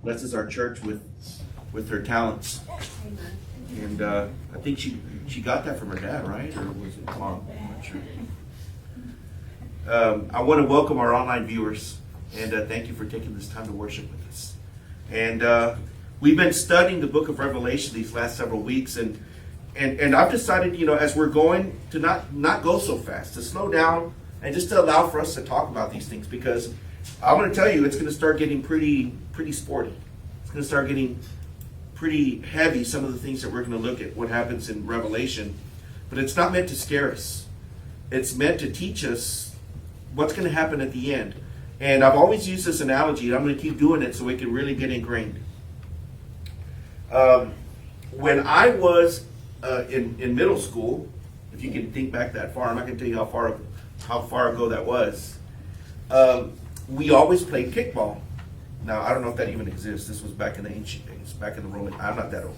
blesses our church with her talents. And I think she got that from her dad, right? Or was it mom? I'm not sure. I want to welcome our online viewers, and thank you for taking this time to worship with us. And we've been studying the book of Revelation these last several weeks, and I've decided, as we're going to not go so fast, to slow down and just to allow for us to talk about these things, because I'm going to tell you, it's going to start getting pretty sporty. It's going to start getting pretty heavy, some of the things that we're going to look at, what happens in Revelation. But it's not meant to scare us. It's meant to teach us what's going to happen at the end. And I've always used this analogy, and I'm going to keep doing it so it can really get ingrained. When I was in middle school, if you can think back that far, I'm not going to tell you how far ago that was. We always played kickball. Now, I don't know if that even exists. This was back in the ancient days, back in the Roman. I'm not that old.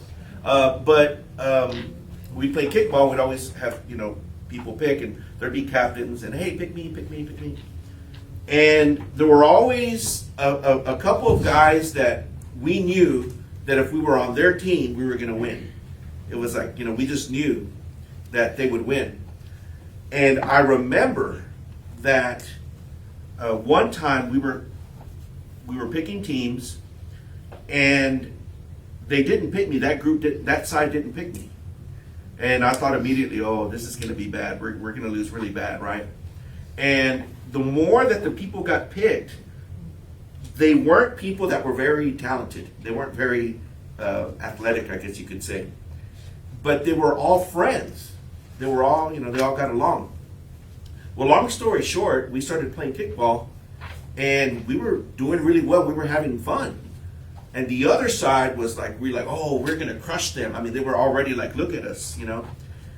But we played kickball. We'd always have, people pick, and there'd be captains, and hey, pick me, pick me, pick me. And there were always a couple of guys that we knew that if we were on their team, we were going to win. It was like, we just knew that they would win. And I remember that one time we were picking teams, and they didn't pick me. That side didn't pick me. And I thought immediately, oh, this is going to be bad. We're going to lose really bad, right? And the more that the people got picked, they weren't people that were very talented. They weren't very athletic, I guess you could say. But they were all friends. They were all, they all got along. Well, long story short, we started playing kickball, and we were doing really well. We were having fun. And the other side was like, we're going to crush them. I mean, they were already like, look at us,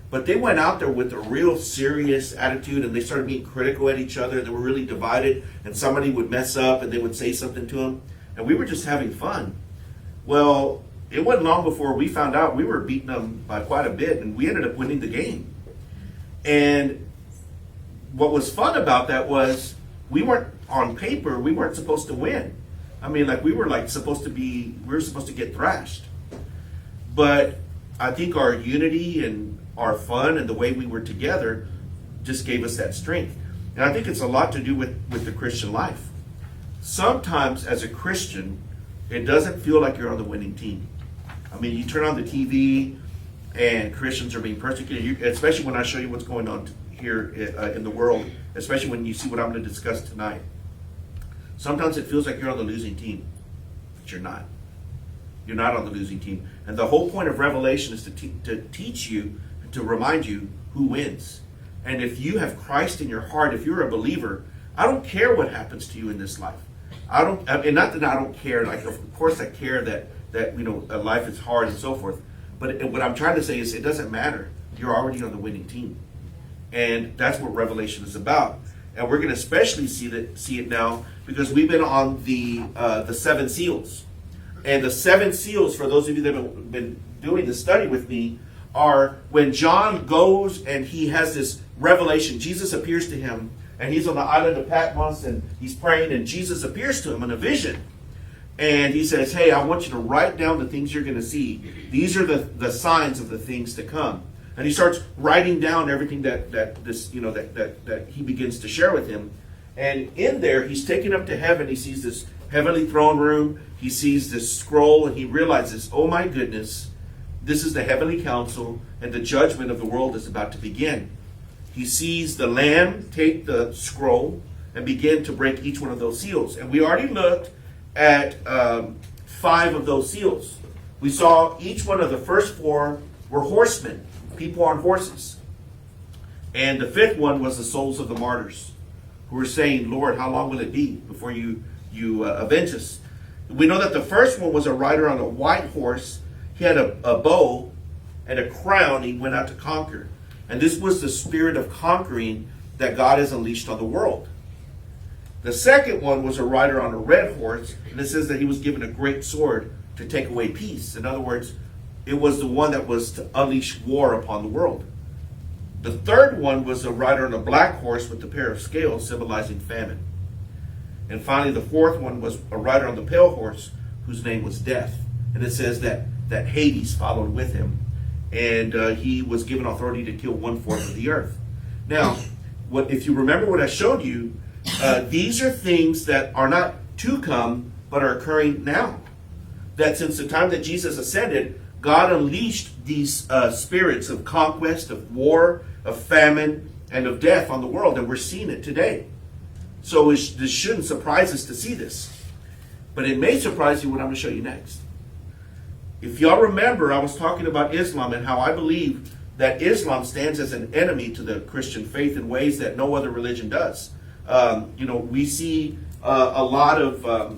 But they went out there with a real serious attitude, and they started being critical at each other. They were really divided, and somebody would mess up, and they would say something to them. And we were just having fun. Well, it wasn't long before we found out we were beating them by quite a bit, and we ended up winning the game. And what was fun about that was we weren't on paper, we weren't supposed to win. I mean, we were supposed to get thrashed. But I think our unity and our fun and the way we were together just gave us that strength. And I think it's a lot to do with the Christian life. Sometimes as a Christian, it doesn't feel like you're on the winning team. I mean, you turn on the TV and Christians are being persecuted, especially when I show you what's going on here in the world, especially when you see what I'm going to discuss tonight. Sometimes it feels like you're on the losing team, but you're not. You're not on the losing team. And the whole point of Revelation is to teach you, to remind you who wins. And if you have Christ in your heart, if you're a believer, I don't care what happens to you in this life. Not that I don't care. Of course I care that life is hard and so forth. But what I'm trying to say is it doesn't matter. You're already on the winning team. And that's what Revelation is about. And we're going to especially see it now because we've been on the seven seals. And the seven seals, for those of you that have been doing the study with me, are when John goes and he has this revelation. Jesus appears to him, and he's on the island of Patmos, and he's praying, and Jesus appears to him in a vision. And he says, hey, I want you to write down the things you're going to see. These are the signs of the things to come. And he starts writing down everything that he begins to share with him. And in there, he's taken up to heaven. He sees this heavenly throne room. He sees this scroll, and he realizes, oh my goodness, this is the heavenly council, and the judgment of the world is about to begin. He sees the Lamb take the scroll and begin to break each one of those seals. And we already looked at 5 of those seals. We saw each one of the first 4 were horsemen, people on horses. And the 5th one was the souls of the martyrs, who were saying, Lord, how long will it be before you avenge us? We know that the first one was a rider on a white horse. He had a bow and a crown. He went out to conquer. And this was the spirit of conquering that God has unleashed on the world. The second one was a rider on a red horse, and it says that he was given a great sword to take away peace. In other words, it was the one that was to unleash war upon the world. The third one was a rider on a black horse with a pair of scales, symbolizing famine. And finally, the fourth one was a rider on the pale horse, whose name was Death. And it says that Hades followed with him, and he was given authority to kill 1/4 of the earth. Now, if you remember what I showed you, these are things that are not to come, but are occurring now. That since the time that Jesus ascended, God unleashed these spirits of conquest, of war, of famine, and of death on the world, and we're seeing it today. So this shouldn't surprise us to see this. But it may surprise you what I'm going to show you next. If y'all remember, I was talking about Islam and how I believe that Islam stands as an enemy to the Christian faith in ways that no other religion does. We see a lot of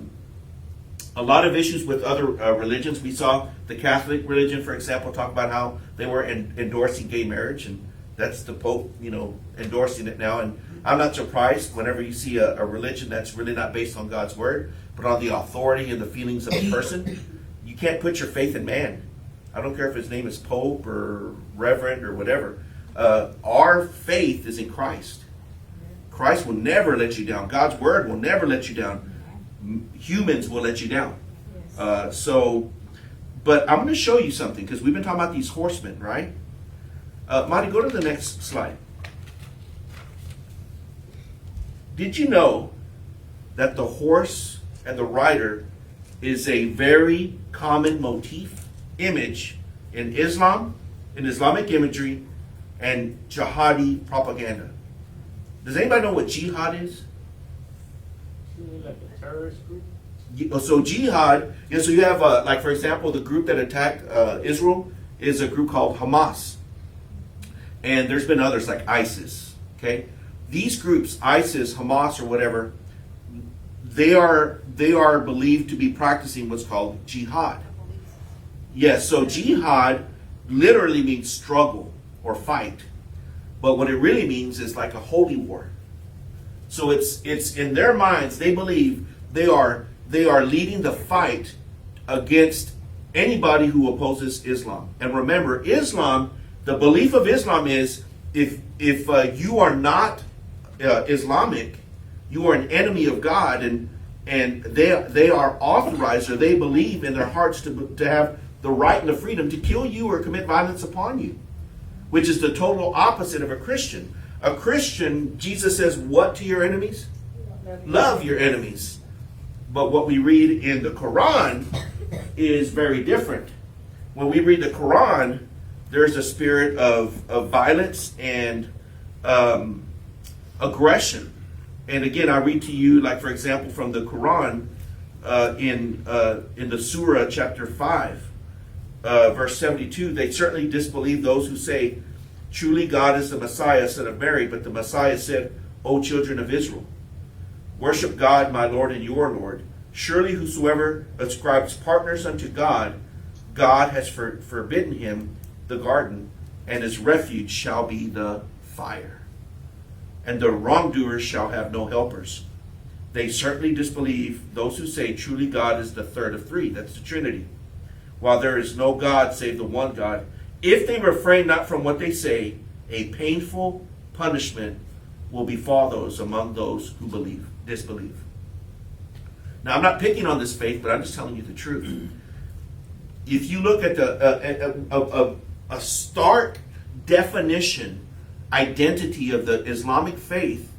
issues with other religions. We saw the Catholic religion, for example, talk about how they were endorsing gay marriage, and that's the Pope, endorsing it now. And I'm not surprised whenever you see a religion that's really not based on God's word, but on the authority and the feelings of a person. You can't put your faith in man. I don't care if his name is Pope or Reverend or whatever. Our faith is in Christ. Christ will never let you down. God's word will never let you down. Humans will let you down. But I'm going to show you something, because we've been talking about these horsemen, right? Marty, go to the next slide. Did you know that the horse and the rider is a very common motif, image in Islam, in Islamic imagery, and jihadi propaganda? Does anybody know what jihad is? Like a terrorist group? So jihad, so you have, for example, the group that attacked Israel is a group called Hamas. And there's been others like ISIS, okay? These groups, ISIS, Hamas, or whatever, they are believed to be practicing what's called jihad. Yes, so jihad literally means struggle or fight. But what it really means is like a holy war. So it's in their minds, they believe they are leading the fight against anybody who opposes Islam. And remember, Islam, the belief of Islam is if you are not Islamic, you are an enemy of God, and they are authorized, or they believe in their hearts to have the right and the freedom to kill you or commit violence upon you, which is the total opposite of a Christian. A Christian, Jesus says, what to your enemies? Love your enemies. But what we read in the Quran is very different. When we read the Quran, there's a spirit of violence and aggression. And again, I read to you, like for example, from the Quran in the Surah chapter 5, verse 72, they certainly disbelieve those who say, truly God is the Messiah, son of Mary. But the Messiah said, O children of Israel, worship God, my Lord and your Lord. Surely whosoever ascribes partners unto God, God has forbidden him the garden, and his refuge shall be the fire. And the wrongdoers shall have no helpers. They certainly disbelieve those who say truly God is the third of three. That's the Trinity. While there is no God save the one God. If they refrain not from what they say, a painful punishment will befall those among those who disbelieve. Now, I'm not picking on this faith, but I'm just telling you the truth. If you look at a stark definition, identity of the Islamic faith,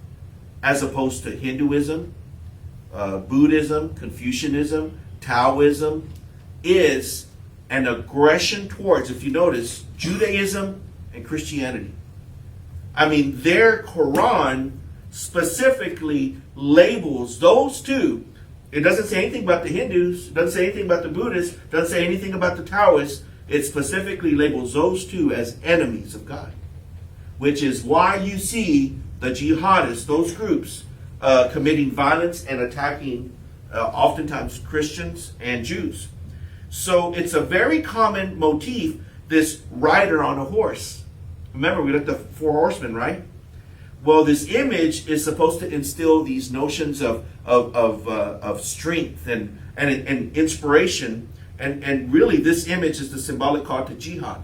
as opposed to Hinduism, Buddhism, Confucianism, Taoism, is an aggression towards, if you notice, Judaism and Christianity. I mean, their Quran specifically labels those two. It doesn't say anything about the Hindus, it doesn't say anything about the Buddhists, it doesn't say anything about the Taoists. It specifically labels those two as enemies of God, which is why you see the jihadists, those groups, committing violence and attacking oftentimes Christians and Jews. So it's a very common motif, this rider on a horse. Remember, we looked at the four horsemen, right? Well, this image is supposed to instill these notions of strength and inspiration. And really, this image is the symbolic call to jihad.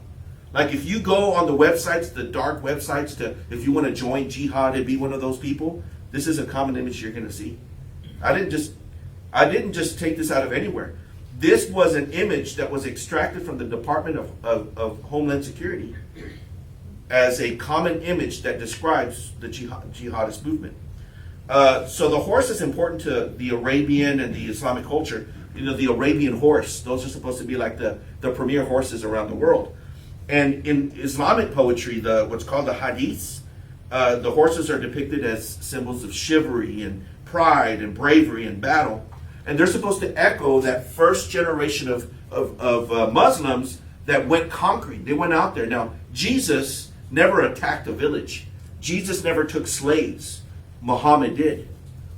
Like if you go on the websites, the dark websites, if you want to join jihad and be one of those people, this is a common image you're going to see. I didn't just take this out of anywhere. This was an image that was extracted from the Department of Homeland Security as a common image that describes the jihadist movement. So the horse is important to the Arabian and the Islamic culture. You know, the Arabian horse, those are supposed to be like the premier horses around the world. And in Islamic poetry, what's called the hadiths, the horses are depicted as symbols of chivalry and pride and bravery and battle. And they're supposed to echo that first generation of Muslims that went conquering. They went out there. Now, Jesus never attacked a village. Jesus never took slaves. Muhammad did.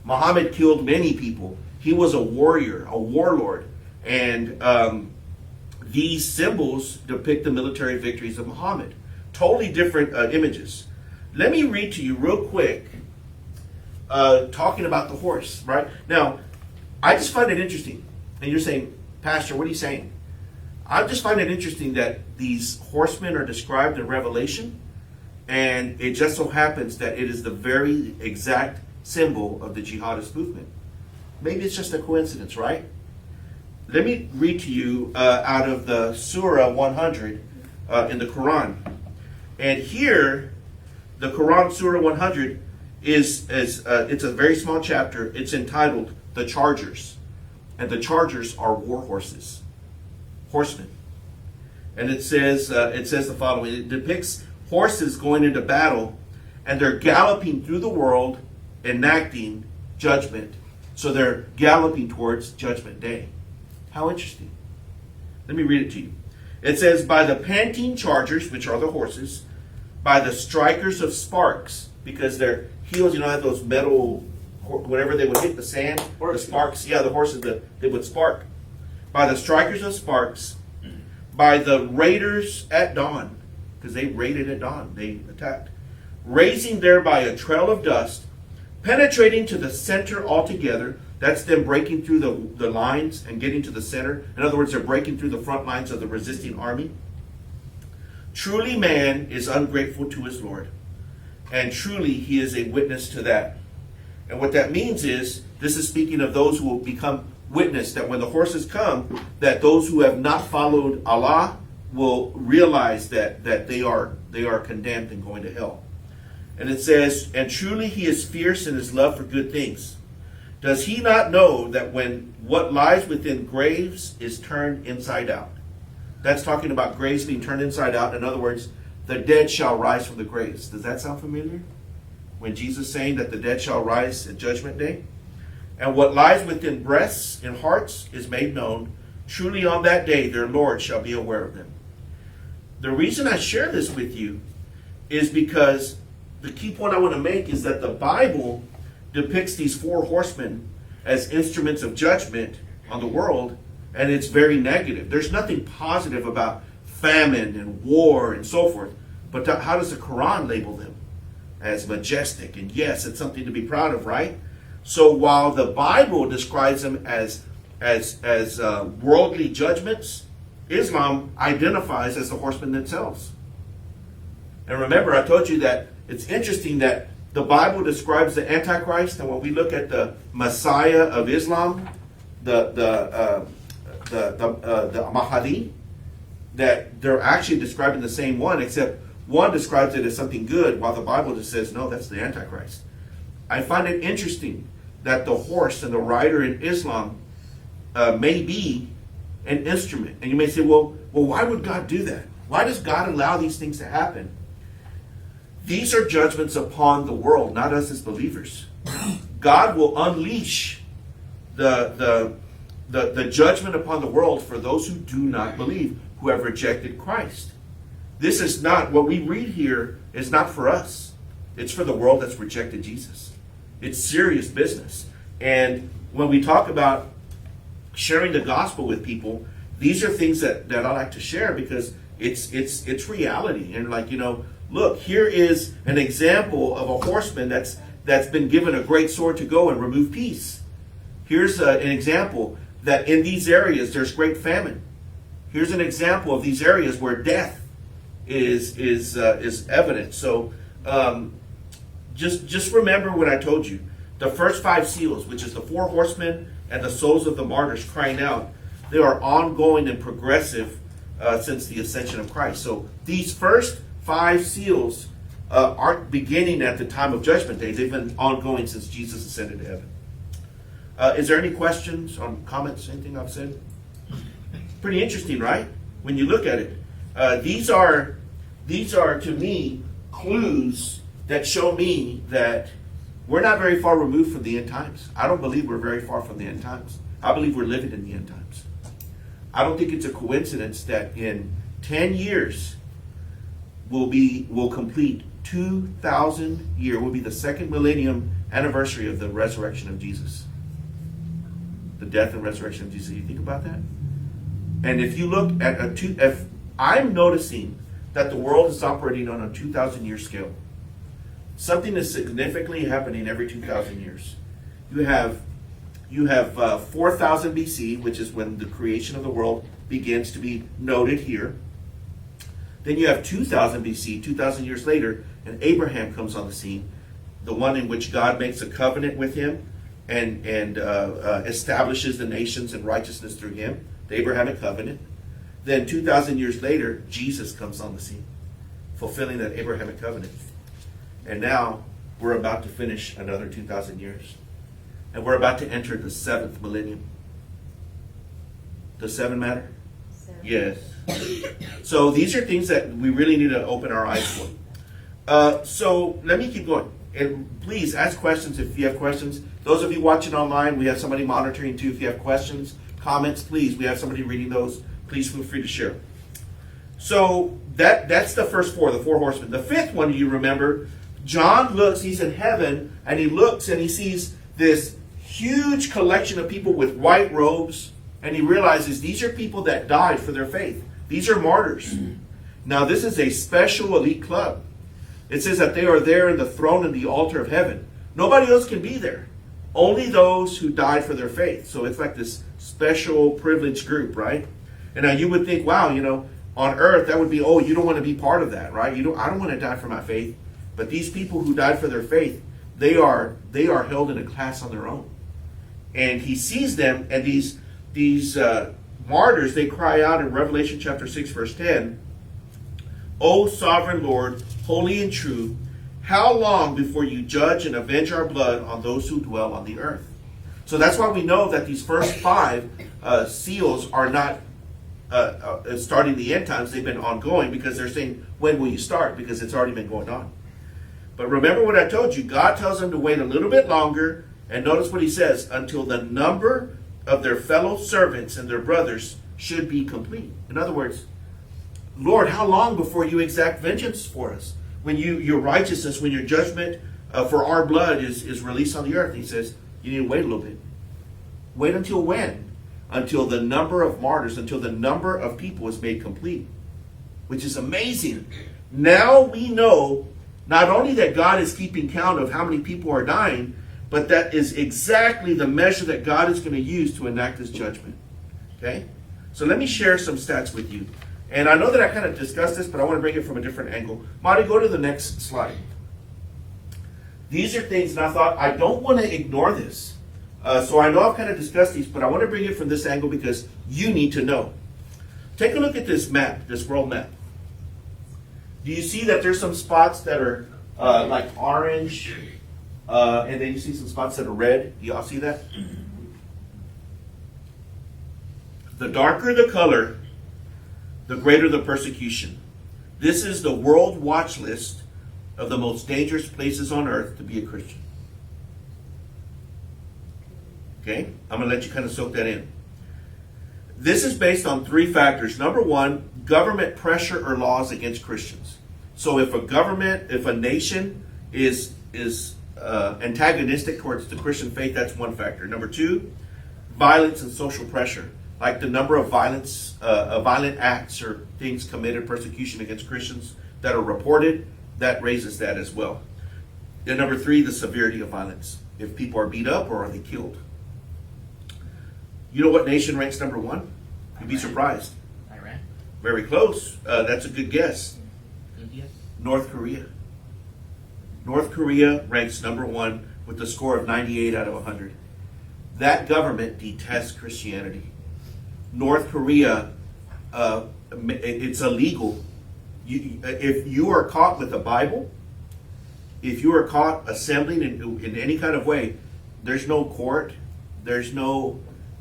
Muhammad killed many people. He was a warrior, a warlord. And these symbols depict the military victories of Muhammad. Totally different images. Let me read to you real quick, talking about the horse, right? Now, I just find it interesting. And you're saying, Pastor, what are you saying? I just find it interesting that these horsemen are described in Revelation, and it just so happens that it is the very exact symbol of the jihadist movement. Maybe it's just a coincidence, right? Let me read to you out of the Surah 100 in the Quran. And here, the Quran Surah 100 it's a very small chapter. It's entitled The Chargers. And the Chargers are war horses, horsemen. And it says the following. It depicts horses going into battle, and they're galloping through the world, enacting judgment. So they're galloping towards Judgment Day. How interesting. Let me read it to you. It says, by the panting chargers, which are the horses, by the strikers of sparks, because their heels, you know, have those metal, whatever they would hit the sand, the sparks, the horses, they would spark. By the strikers of sparks, by the raiders at dawn, because they raided at dawn, they attacked, raising thereby a trail of dust, penetrating to the center altogether. That's them breaking through the lines and getting to the center. In other words, they're breaking through the front lines of the resisting army. Truly man is ungrateful to his Lord, and truly he is a witness to that. And what that means is, this is speaking of those who will become witness, that when the horses come, that those who have not followed Allah will realize that they are condemned and going to hell. And it says, and truly he is fierce in his love for good things. Does he not know that when what lies within graves is turned inside out? That's talking about graves being turned inside out. In other words, the dead shall rise from the graves. Does that sound familiar? When Jesus is saying that the dead shall rise at Judgment Day? And what lies within breasts and hearts is made known. Truly on that day their Lord shall be aware of them. The reason I share this with you is because the key point I want to make is that the Bible depicts these four horsemen as instruments of judgment on the world, and it's very negative. There's nothing positive about famine and war and so forth. But how does the Quran label them? As majestic. And yes, it's something to be proud of, right? So while the Bible describes them as worldly judgments, Islam identifies as the horsemen themselves. And remember, I told you that it's interesting that the Bible describes the Antichrist, and when we look at the Messiah of Islam, the Mahdi, that they're actually describing the same one, except one describes it as something good, while the Bible just says, no, that's the Antichrist. I find it interesting that the horse and the rider in Islam may be an instrument. And you may say, well, why would God do that? Why does God allow these things to happen? These are judgments upon the world, not us as believers. God will unleash the judgment upon the world for those who do not believe, who have rejected Christ. This is not, what we read here is not for us. It's for the world that's rejected Jesus. It's serious business. And when we talk about sharing the gospel with people, these are things that I like to share because it's reality. And like, look, here is an example of a horseman that's been given a great sword to go and remove peace. Here's an example that in these areas there's great famine. Here's an example of these areas where death is evident. So just remember what I told you. The first 5 seals, which is the 4 horsemen and the souls of the martyrs crying out, They are ongoing and progressive since the ascension of Christ. So these first 5 seals aren't beginning at the time of Judgment Day. They've been ongoing since Jesus ascended to heaven. Is there any questions or comments, anything I've said? Pretty interesting, right? When you look at it. These are, to me, clues that show me that we're not very far removed from the end times. I don't believe we're very far from the end times. I believe we're living in the end times. I don't think it's a coincidence that in 10 years we'll complete 2,000 year, will be the second millennium anniversary of the resurrection of Jesus. The death and resurrection of Jesus. You think about that? And if you look at if I'm noticing that the world is operating on a 2,000 year scale. Something is significantly happening every 2,000 years. You have 4,000 BC, which is when the creation of the world begins to be noted here. Then you have 2,000 BC, 2,000 years later, and Abraham comes on the scene, the one in which God makes a covenant with him and establishes the nations in righteousness through him, the Abrahamic covenant. Then 2,000 years later, Jesus comes on the scene, fulfilling that Abrahamic covenant. And now we're about to finish another 2,000 years. And we're about to enter the 7th millennium. Does 7 matter? 7. Yes. So these are things that we really need to open our eyes for. So let me keep going. And please ask questions if you have questions. Those of you watching online, we have somebody monitoring too. If you have questions, comments, please. We have somebody reading those. Please feel free to share. So that's the first 4, the 4 horsemen. The 5th one, you remember, John looks, he's in heaven, and he looks and he sees this huge collection of people with white robes, and he realizes these are people that died for their faith. These are martyrs. Now, this is a special elite club. It says that they are there in the throne and the altar of heaven. Nobody else can be there. Only those who died for their faith. So it's like this special privileged group, right? And now you would think, wow, on earth, that would be, oh, you don't want to be part of that, right? I don't want to die for my faith. But these people who died for their faith, they are held in a class on their own. And he sees them, and these martyrs, they cry out in Revelation chapter 6, verse 10, O sovereign Lord, holy and true, how long before you judge and avenge our blood on those who dwell on the earth? So that's why we know that these first 5 seals are not starting the end times. They've been ongoing, because they're saying, when will you start? Because it's already been going on. But remember what I told you. God tells them to wait a little bit longer. And notice what he says. Until the number of their fellow servants and their brothers should be complete. In other words, Lord, how long before you exact vengeance for us? When your righteousness, when your judgment for our blood is released on the earth. He says, you need to wait a little bit. Wait until when? Until the number of martyrs, until the number of people is made complete. Which is amazing. Now we know not only that God is keeping count of how many people are dying, but that is exactly the measure that God is going to use to enact his judgment. Okay? So let me share some stats with you. And I know that I kind of discussed this, but I want to bring it from a different angle. Marty, go to the next slide. These are things, and I thought, I don't want to ignore this. So I know I've kind of discussed these, but I want to bring it from this angle because you need to know. Take a look at this map, this world map. Do you see that there's some spots that are like orange, and then you see some spots that are red? Do y'all see that? The darker the color, the greater the persecution. This is the world watch list of the most dangerous places on earth to be a Christian. Okay? I'm going to let you kind of soak that in. This is based on 3 factors. Number 1, government pressure or laws against Christians. So if a nation is antagonistic towards the Christian faith, that's one factor. Number 2, violence and social pressure, like the number of violent acts or things committed, persecution against Christians that are reported, that raises that as well. Then number 3, the severity of violence. If people are beat up or are they killed. You know what nation ranks number 1? You'd be surprised. Iran? Very close. That's a good guess. India? North Korea. North Korea ranks number 1 with a score of 98 out of 100. That government detests Christianity. North Korea, it's illegal. If you are caught with a Bible, if you are caught assembling in any kind of way, there's no court, there's no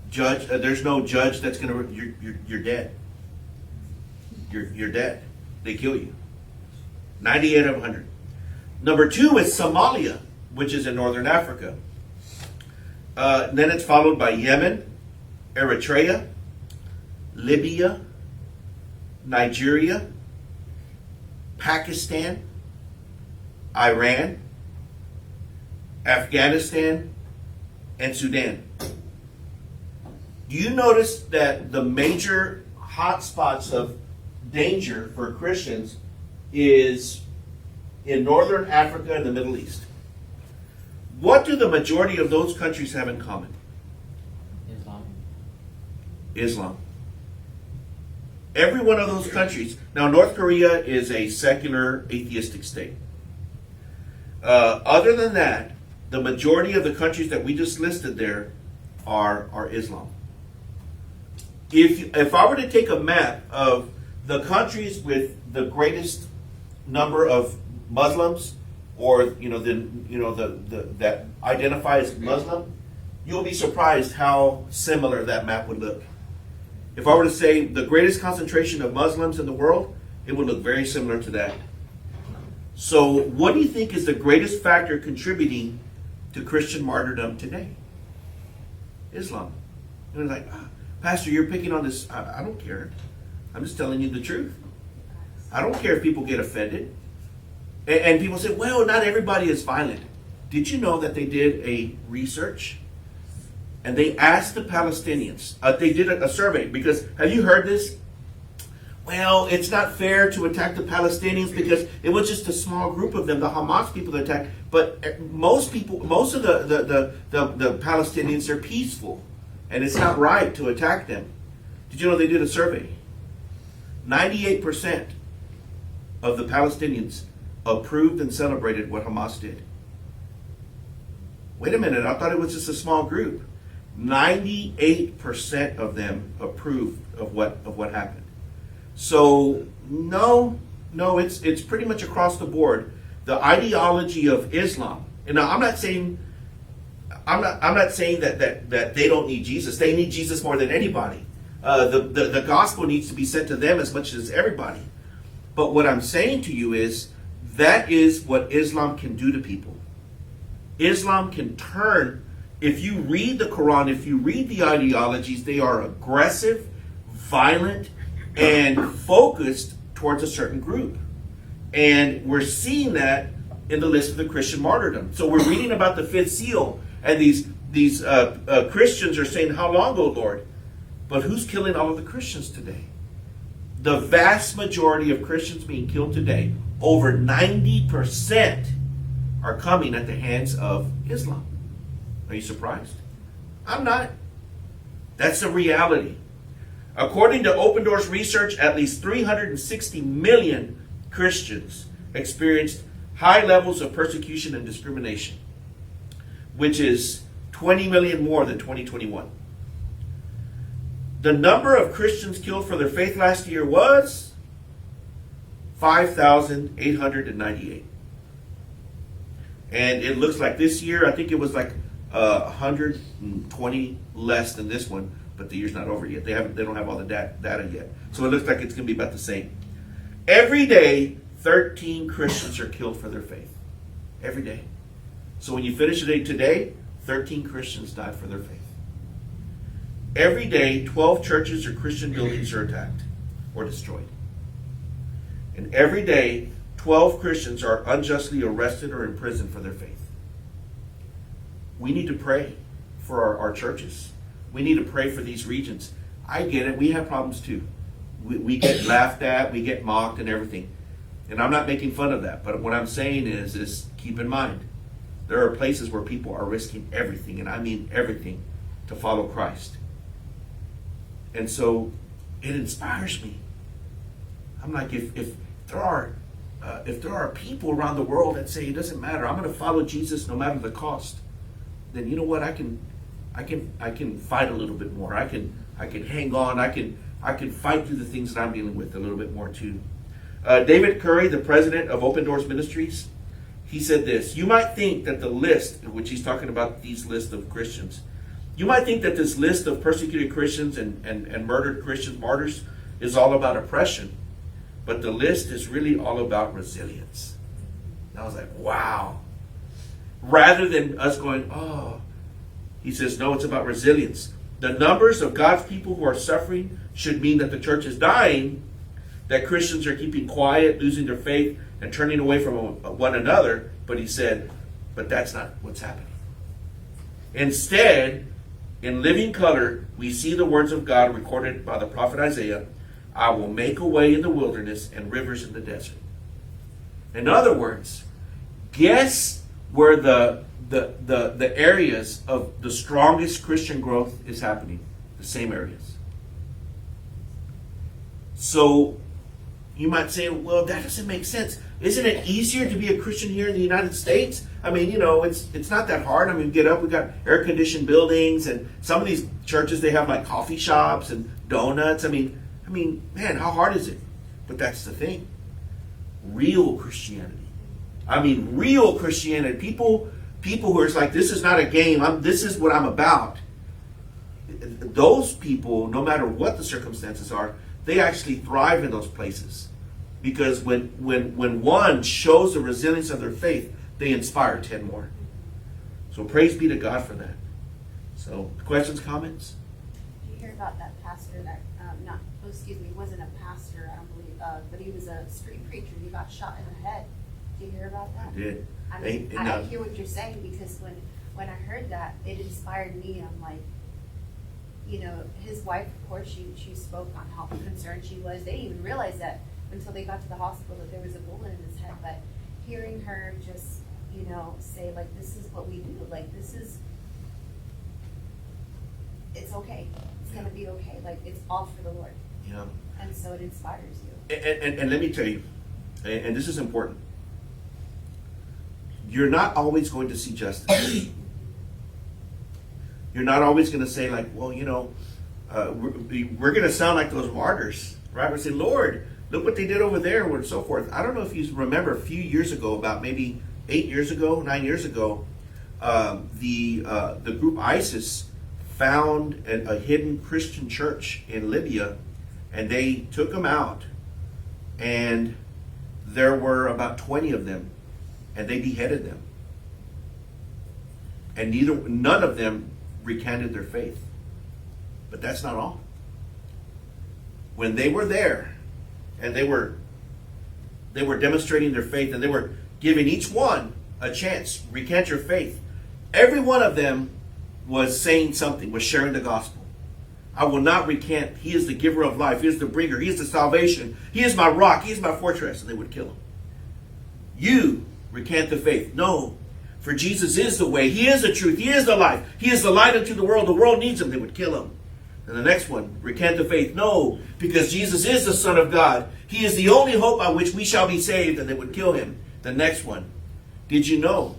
judge that's gonna. You're dead. You're dead. They kill you. 98 of 100. Number 2 is Somalia, which is in northern Africa. Then it's followed by Yemen, Eritrea, Libya, Nigeria, Pakistan, Iran, Afghanistan, and Sudan. Do you notice that the major hotspots of danger for Christians is in northern Africa and the Middle East? What do the majority of those countries have in common? Islam. Every one of those countries. Now, North Korea is a secular, atheistic state. Other than that, the majority of the countries that we just listed there are Islam. If I were to take a map of the countries with the greatest number of Muslims, or that identify as Muslim, you'll be surprised how similar that map would look. If I were to say the greatest concentration of Muslims in the world, it would look very similar to that. So, what do you think is the greatest factor contributing to Christian martyrdom today? Islam. You're like, Pastor, you're picking on this. I don't care. I'm just telling you the truth. I don't care if people get offended. And people say, well, not everybody is violent. Did you know that they did a research? And they asked the Palestinians. They did a survey. Because, have you heard this? Well, it's not fair to attack the Palestinians because it was just a small group of them, the Hamas people that attacked. But most of the Palestinians are peaceful. And it's not right to attack them. Did you know they did a survey? 98% of the Palestinians approved and celebrated what Hamas did. Wait a minute, I thought it was just a small group. 98% of them approved of what happened. So no, it's pretty much across the board. The ideology of Islam, and now I'm not saying that they don't need Jesus. They need Jesus more than anybody. The gospel needs to be sent to them as much as everybody. But what I'm saying to you is that is what Islam can do to people. Islam can turn, if you read the Quran, if you read the ideologies, they are aggressive, violent, and focused towards a certain group. And we're seeing that in the list of the Christian martyrdom. So we're reading about the fifth seal, and these Christians are saying, how long, O Lord? But who's killing all of the Christians today? The vast majority of Christians being killed today, over 90%, are coming at the hands of Islam. Are you surprised? I'm not. That's the reality. According to Open Doors research, at least 360 million Christians experienced high levels of persecution and discrimination, which is 20 million more than 2021. The number of Christians killed for their faith last year was 5,898. And it looks like this year, I think it was like 120 less than this one, but the year's not over yet. They don't have all the data yet. So it looks like it's going to be about the same. Every day, 13 Christians are killed for their faith. Every day. So when you finish the day today, 13 Christians died for their faith. Every day, 12 churches or Christian buildings are attacked or destroyed. And every day, 12 Christians are unjustly arrested or imprisoned for their faith. We need to pray for our churches. We need to pray for these regions. I get it. We have problems too. We get laughed at, we get mocked and everything. And I'm not making fun of that. But what I'm saying is keep in mind, there are places where people are risking everything, and I mean everything, to follow Christ. And so it inspires me. I'm like, if there are people around the world that say it doesn't matter, I'm going to follow Jesus no matter the cost, then you know what? I can fight a little bit more. I can I can hang on. I can fight through the things that I'm dealing with a little bit more too. David Curry, the president of Open Doors Ministries, he said this: you might think that the list, which he's talking about these lists of Christians, you might think that this list of persecuted Christians and murdered Christians, martyrs, is all about oppression. But the list is really all about resilience. And I was like, wow. Rather than us going, oh, he says, no, it's about resilience. The numbers of God's people who are suffering should mean that the church is dying, that Christians are keeping quiet, losing their faith, and turning away from one another. But he said, but that's not what's happening. Instead, in living color, we see the words of God recorded by the prophet Isaiah: I will make a way in the wilderness and rivers in the desert. In other words, guess where the areas of the strongest Christian growth is happening? The same areas. So you might say, well, that doesn't make sense. Isn't it easier to be a Christian here in the United States? I mean, it's not that hard. I mean, get up, we got air-conditioned buildings, and some of these churches, they have like coffee shops and donuts. I mean, man, how hard is it? But that's the thing. Real Christianity. I mean, real Christianity. People who are like, this is not a game. This is what I'm about. Those people, no matter what the circumstances are, they actually thrive in those places. Because when one shows the resilience of their faith, they inspire 10 more. So praise be to God for that. So, questions, comments? Did you hear about that pastor that, wasn't a pastor, I don't believe, but he was a street preacher. He got shot in the head. Did you hear about that? I did. I mean, I hear what you're saying, because when I heard that, it inspired me. I'm like, his wife, of course, she spoke on how concerned she was. They didn't even realize that until they got to the hospital that there was a bullet in his head. But hearing her just, say, like, this is what we do. Like, it's okay. It's going to be okay. Like, it's all for the Lord. Yeah. And so it inspires you. And let me tell you, and this is important, you're not always going to see justice. You're not always going to say, like, well, we're going to sound like those martyrs, right? We say, Lord, look what they did over there, and so forth. I don't know if you remember a few years ago, about maybe 9 years ago, the group ISIS found a hidden Christian church in Libya, and they took them out, and there were about 20 of them, and they beheaded them. And none of them recanted their faith. But that's not all. When they were there, and they were demonstrating their faith, and they were giving each one a chance, recant your faith, every one of them was saying something, was sharing the gospel. I will not recant. He is the giver of life. He is the bringer. He is the salvation. He is my rock. He is my fortress. And they would kill him. You recant the faith. No, for Jesus is the way. He is the truth. He is the life. He is the light unto the world. The world needs him. They would kill him. And the next one, recant the faith. No, because Jesus is the Son of God. He is the only hope by which we shall be saved. And they would kill him. The next one, did you know?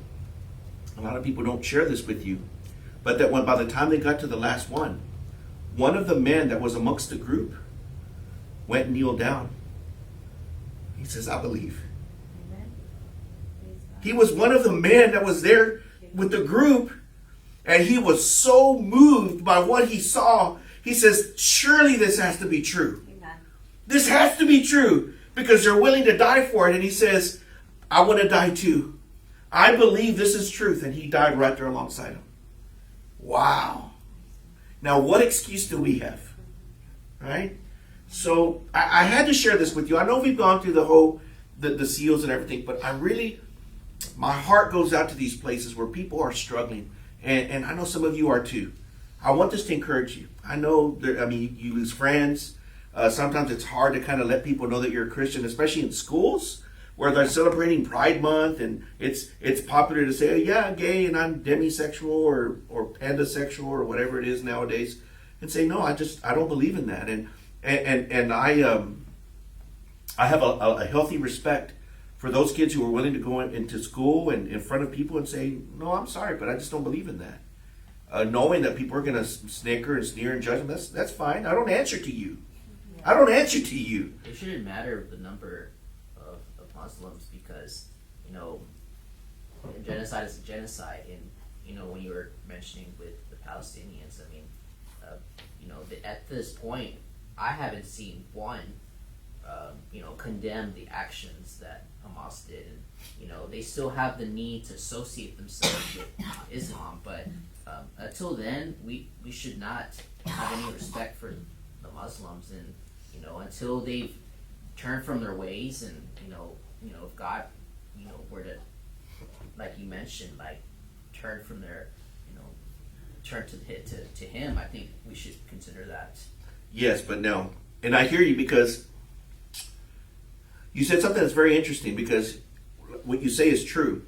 A lot of people don't share this with you. But that by the time they got to the last one of the men that was amongst the group went and kneeled down. He says, I believe. Amen. He was one of the men that was there with the group, and he was so moved by what he saw. He says, surely this has to be true. Amen. This has to be true, because they're willing to die for it. And he says, I want to die too. I believe this is truth. And he died right there alongside him. Wow. Now, what excuse do we have? Right? So I had to share this with you. I know we've gone through the seals and everything, but my heart goes out to these places where people are struggling. And I know some of you are too. I want this to encourage you. I know, you lose friends. Sometimes it's hard to kind of let people know that you're a Christian, especially in schools where they're celebrating Pride Month, and it's popular to say, oh, yeah, I'm gay and I'm demisexual or pansexual or whatever it is nowadays, and say, no, I don't believe in that. And I have a healthy respect for those kids who are willing to go into school and in front of people and say, no, I'm sorry, but I just don't believe in that. knowing that people are going to snicker and sneer and judge them. That's fine. I don't answer to you. I don't answer to you. It shouldn't matter the number of Muslims because, you know, genocide is a genocide. And, you know, when you were mentioning with the Palestinians, I mean, you know, at this point, I haven't seen one, you know, condemn the actions that Hamas did. And, you know, they still have the need to associate themselves with Islam. But until then, we should not have any respect for the Muslims. And, you know, until they've turned from their ways and, you know, if God, you know, were to, like you mentioned, like turn from their, you know, turn to Him, I think we should consider that. Yes, but no. And I hear you because you said something that's very interesting because what you say is true.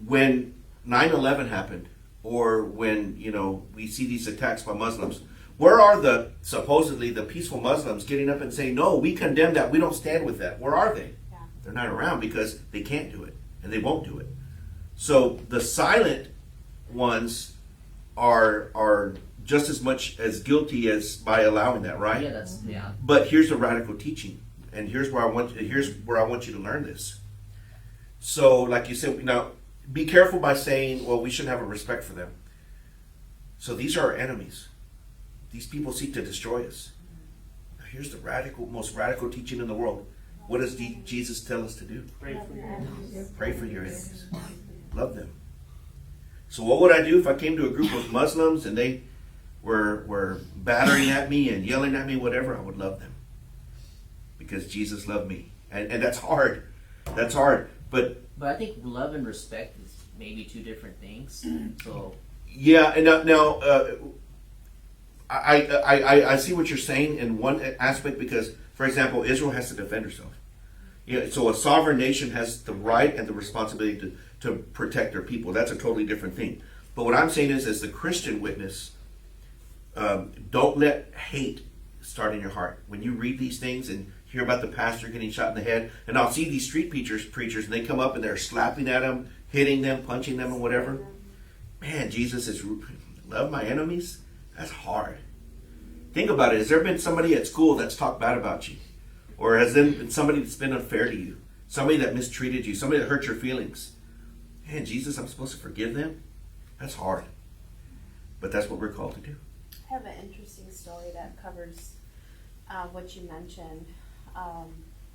When 9/11 happened, or when, you know, we see these attacks by Muslims, where are the supposedly the peaceful Muslims getting up and saying, no, we condemn that, we don't stand with that? Where are they? Yeah. They're not around because they can't do it and they won't do it. So the silent ones are just as much as guilty as by allowing that, right? Yeah, yeah. But here's the radical teaching, and here's where I want you to learn this. So, like you said, now be careful by saying, well, we shouldn't have a respect for them. So these are our enemies. These people seek to destroy us. Now, here's the most radical teaching in the world. What does Jesus tell us to do? Pray for your enemies. Pray for your enemies. Love them. So what would I do if I came to a group of Muslims and they were battering at me and yelling at me, whatever? I would love them. Because Jesus loved me. And that's hard. That's hard. But I think love and respect is maybe two different things. So yeah, and now I see what you're saying in one aspect because, for example, Israel has to defend herself. Yeah, so a sovereign nation has the right and the responsibility to protect their people. That's a totally different thing. But what I'm saying is, as the Christian witness, don't let hate start in your heart. When you read these things and hear about the pastor getting shot in the head, and I'll see these street preachers, and they come up and they're slapping at them, hitting them, punching them, and whatever. Man, Jesus is love my enemies. That's hard. Think about it. Has there been somebody at school that's talked bad about you? Or has there been somebody that's been unfair to you? Somebody that mistreated you? Somebody that hurt your feelings? Man, Jesus, I'm supposed to forgive them? That's hard. But that's what we're called to do. I have an interesting story that covers what you mentioned.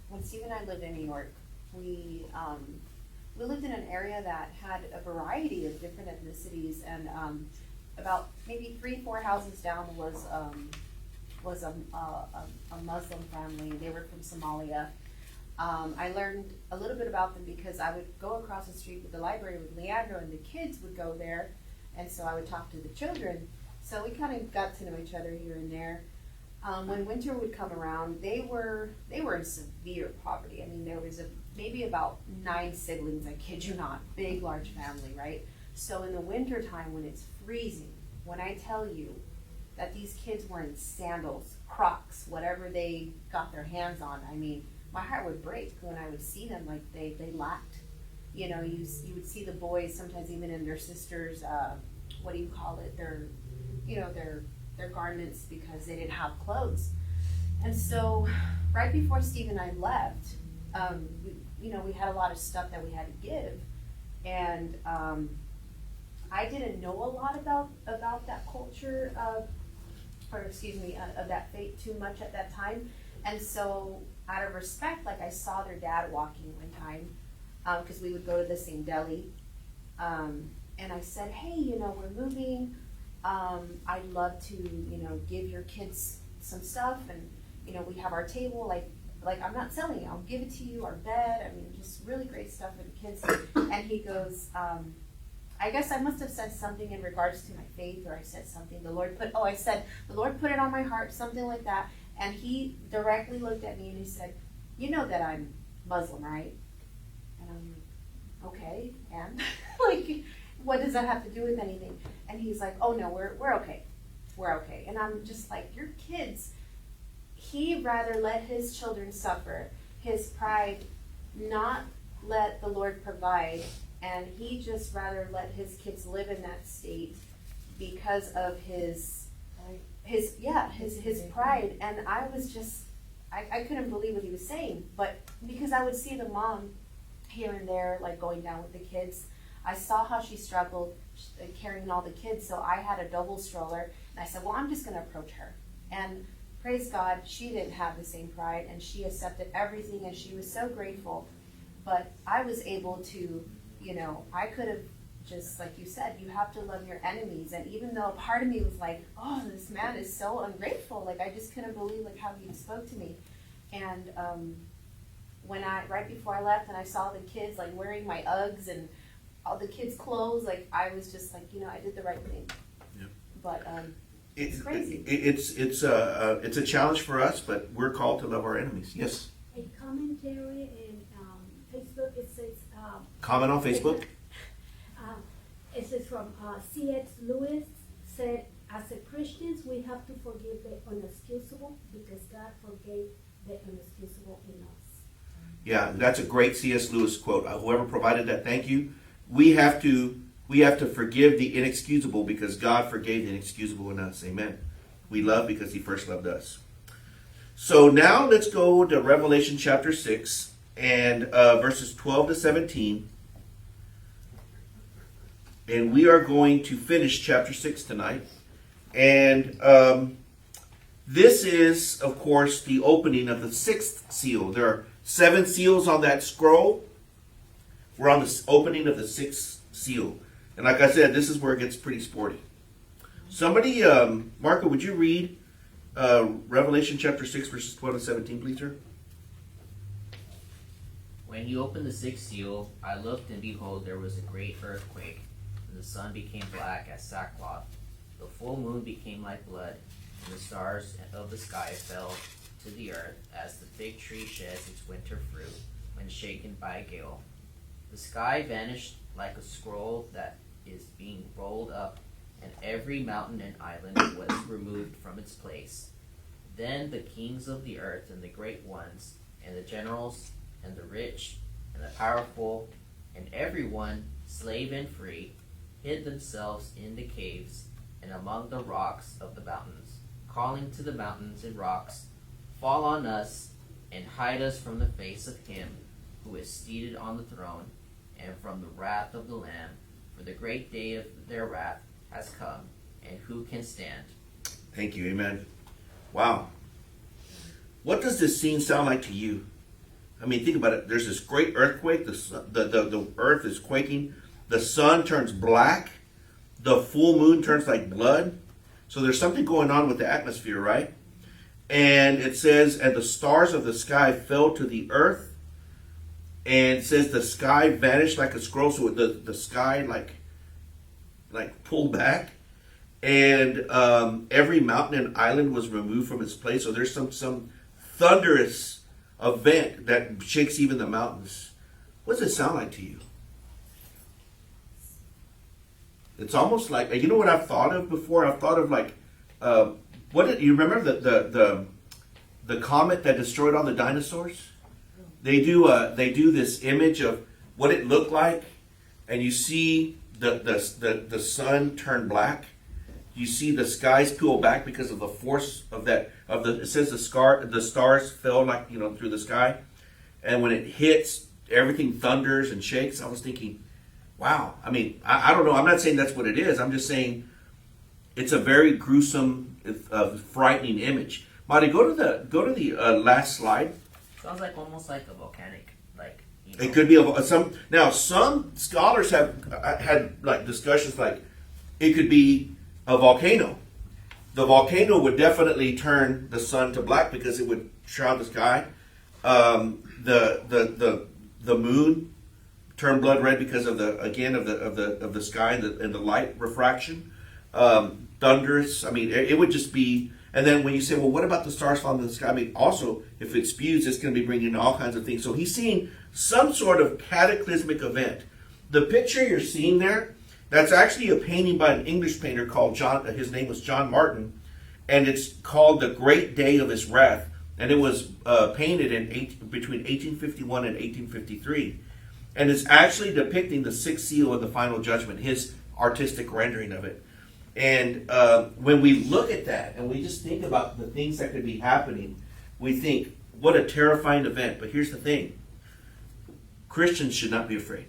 When Steve and I lived in New York, we lived in an area that had a variety of different ethnicities, and about maybe 3-4 houses down was a Muslim family. They were from Somalia. I learned a little bit about them because I would go across the street with the library with Leandro, and the kids would go there, and so I would talk to the children. So we kind of got to know each other here and there. When winter would come around, they were in severe poverty. I mean, there was maybe about 9 siblings. I kid you not, big, large family, right? So in the winter time, when it's freezing, when I tell you that these kids were in sandals, Crocs, whatever they got their hands on, I mean, my heart would break when I would see them. Like they lacked, you know, you would see the boys sometimes even in their sisters' what do you call it? Their garments because they didn't have clothes. And so right before Steve and I left, we had a lot of stuff that we had to give, and I didn't know a lot about that culture of that faith too much at that time. And so out of respect, like I saw their dad walking one time, because we would go to the same deli, and I said, hey, we're moving. I'd love to, give your kids some stuff, and, we have our table, like I'm not selling it, I'll give it to you, our bed, I mean, just really great stuff for the kids. And he goes, I guess I must have said something in regards to my faith, or I said something, I said, the Lord put it on my heart, something like that. And he directly looked at me and he said, you know that I'm Muslim, right? And I'm like, okay, and like, what does that have to do with anything? And he's like, oh no, we're okay. We're okay. And I'm just like, your kids, he rather let his children suffer, his pride not let the Lord provide, and he just rather let his kids live in that state because of his pride. And I was just, I couldn't believe what he was saying. But because I would see the mom here and there, like going down with the kids, I saw how she struggled carrying all the kids. So I had a double stroller, and I said, well, I'm just going to approach her. And praise God, she didn't have the same pride, and she accepted everything, and she was so grateful. But I was able to, I could have just, like you said, you have to love your enemies. And even though part of me was like, oh, this man is so ungrateful, like I just couldn't believe like how he spoke to me. And when right before I left, and I saw the kids like wearing my Uggs and all the kids' clothes, like I was just like, I did the right thing. Yep. But It's crazy. It's a challenge for us, but we're called to love our enemies. Yes. A commentary in Facebook, it says, Comment on Facebook. it says from C.S. Lewis said, as a Christians, we have to forgive the unexcusable because God forgave the unexcusable in us. Yeah, that's a great C.S. Lewis quote. Whoever provided that, thank you. We have to forgive the inexcusable because God forgave the inexcusable in us. Amen. We love because He first loved us. So now let's go to Revelation chapter 6 and verses 12 to 17. And we are going to finish chapter 6 tonight. And this is, of course, the opening of the 6th seal. There are 7 seals on that scroll. We're on the opening of the 6th seal. And like I said, this is where it gets pretty sporty. Somebody, Marco, would you read Revelation chapter 6, verses 12 to 17, please, sir? When he opened the 6th seal, I looked, and behold, there was a great earthquake, and the sun became black as sackcloth. The full moon became like blood, and the stars of the sky fell to the earth, as the fig tree sheds its winter fruit when shaken by a gale. The sky vanished like a scroll that is being rolled up, and every mountain and island was removed from its place. Then the kings of the earth, and the great ones, and the generals, and the rich, and the powerful, and everyone, slave and free, hid themselves in the caves and among the rocks of the mountains, calling to the mountains and rocks, fall on us, and hide us from the face of him who is seated on the throne, and from the wrath of the Lamb, for the great day of their wrath has come, and who can stand? Thank you. Amen. Wow. What does this scene sound like to you? I mean, think about it. There's this great earthquake. The earth is quaking. The sun turns black. The full moon turns like blood. So there's something going on with the atmosphere, right? And it says, and the stars of the sky fell to the earth. And it says the sky vanished like a scroll. So the sky like pulled back. And every mountain and island was removed from its place. So there's some thunderous event that shakes even the mountains. What does it sound like to you? It's almost like, you know what I've thought of before? I've thought of like, you remember the comet that destroyed all the dinosaurs? They do this image of what it looked like, and you see the sun turn black. You see the skies peel back because of the force of that. It says the stars fell like through the sky, and when it hits, everything thunders and shakes. I was thinking, wow. I mean, I don't know. I'm not saying that's what it is. I'm just saying it's a very gruesome, frightening image. Marty, go to the last slide. Sounds like almost like a volcanic, It could be some scholars have had like discussions like it could be a volcano. The volcano would definitely turn the sun to black because it would shroud the sky. The moon turned blood red because of the sky and the light refraction. Thunderous. I mean, it would just be. And then when you say, well, what about the stars falling in the sky? I mean, also, if it spews, it's going to be bringing all kinds of things. So he's seeing some sort of cataclysmic event. The picture you're seeing there, that's actually a painting by an English painter called John. His name was John Martin, and it's called The Great Day of His Wrath. And it was painted between 1851 and 1853. And it's actually depicting the 6th seal of the final judgment, his artistic rendering of it. And when we look at that and we just think about the things that could be happening, we think, what a terrifying event. But here's the thing. Christians should not be afraid.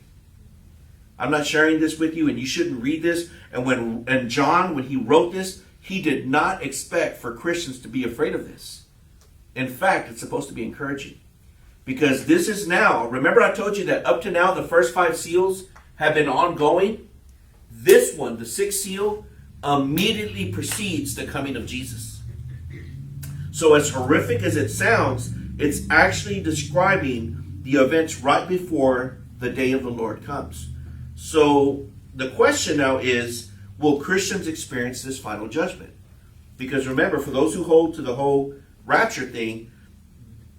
I'm not sharing this with you, and you shouldn't read this. And John, when he wrote this, he did not expect for Christians to be afraid of this. In fact, it's supposed to be encouraging. Because this is now, remember I told you that up to now the first 5 seals have been ongoing? This one, the 6th seal, immediately precedes the coming of Jesus. So as horrific as it sounds, it's actually describing the events right before the day of the Lord comes. So the question now is, will Christians experience this final judgment? Because remember, for those who hold to the whole rapture thing,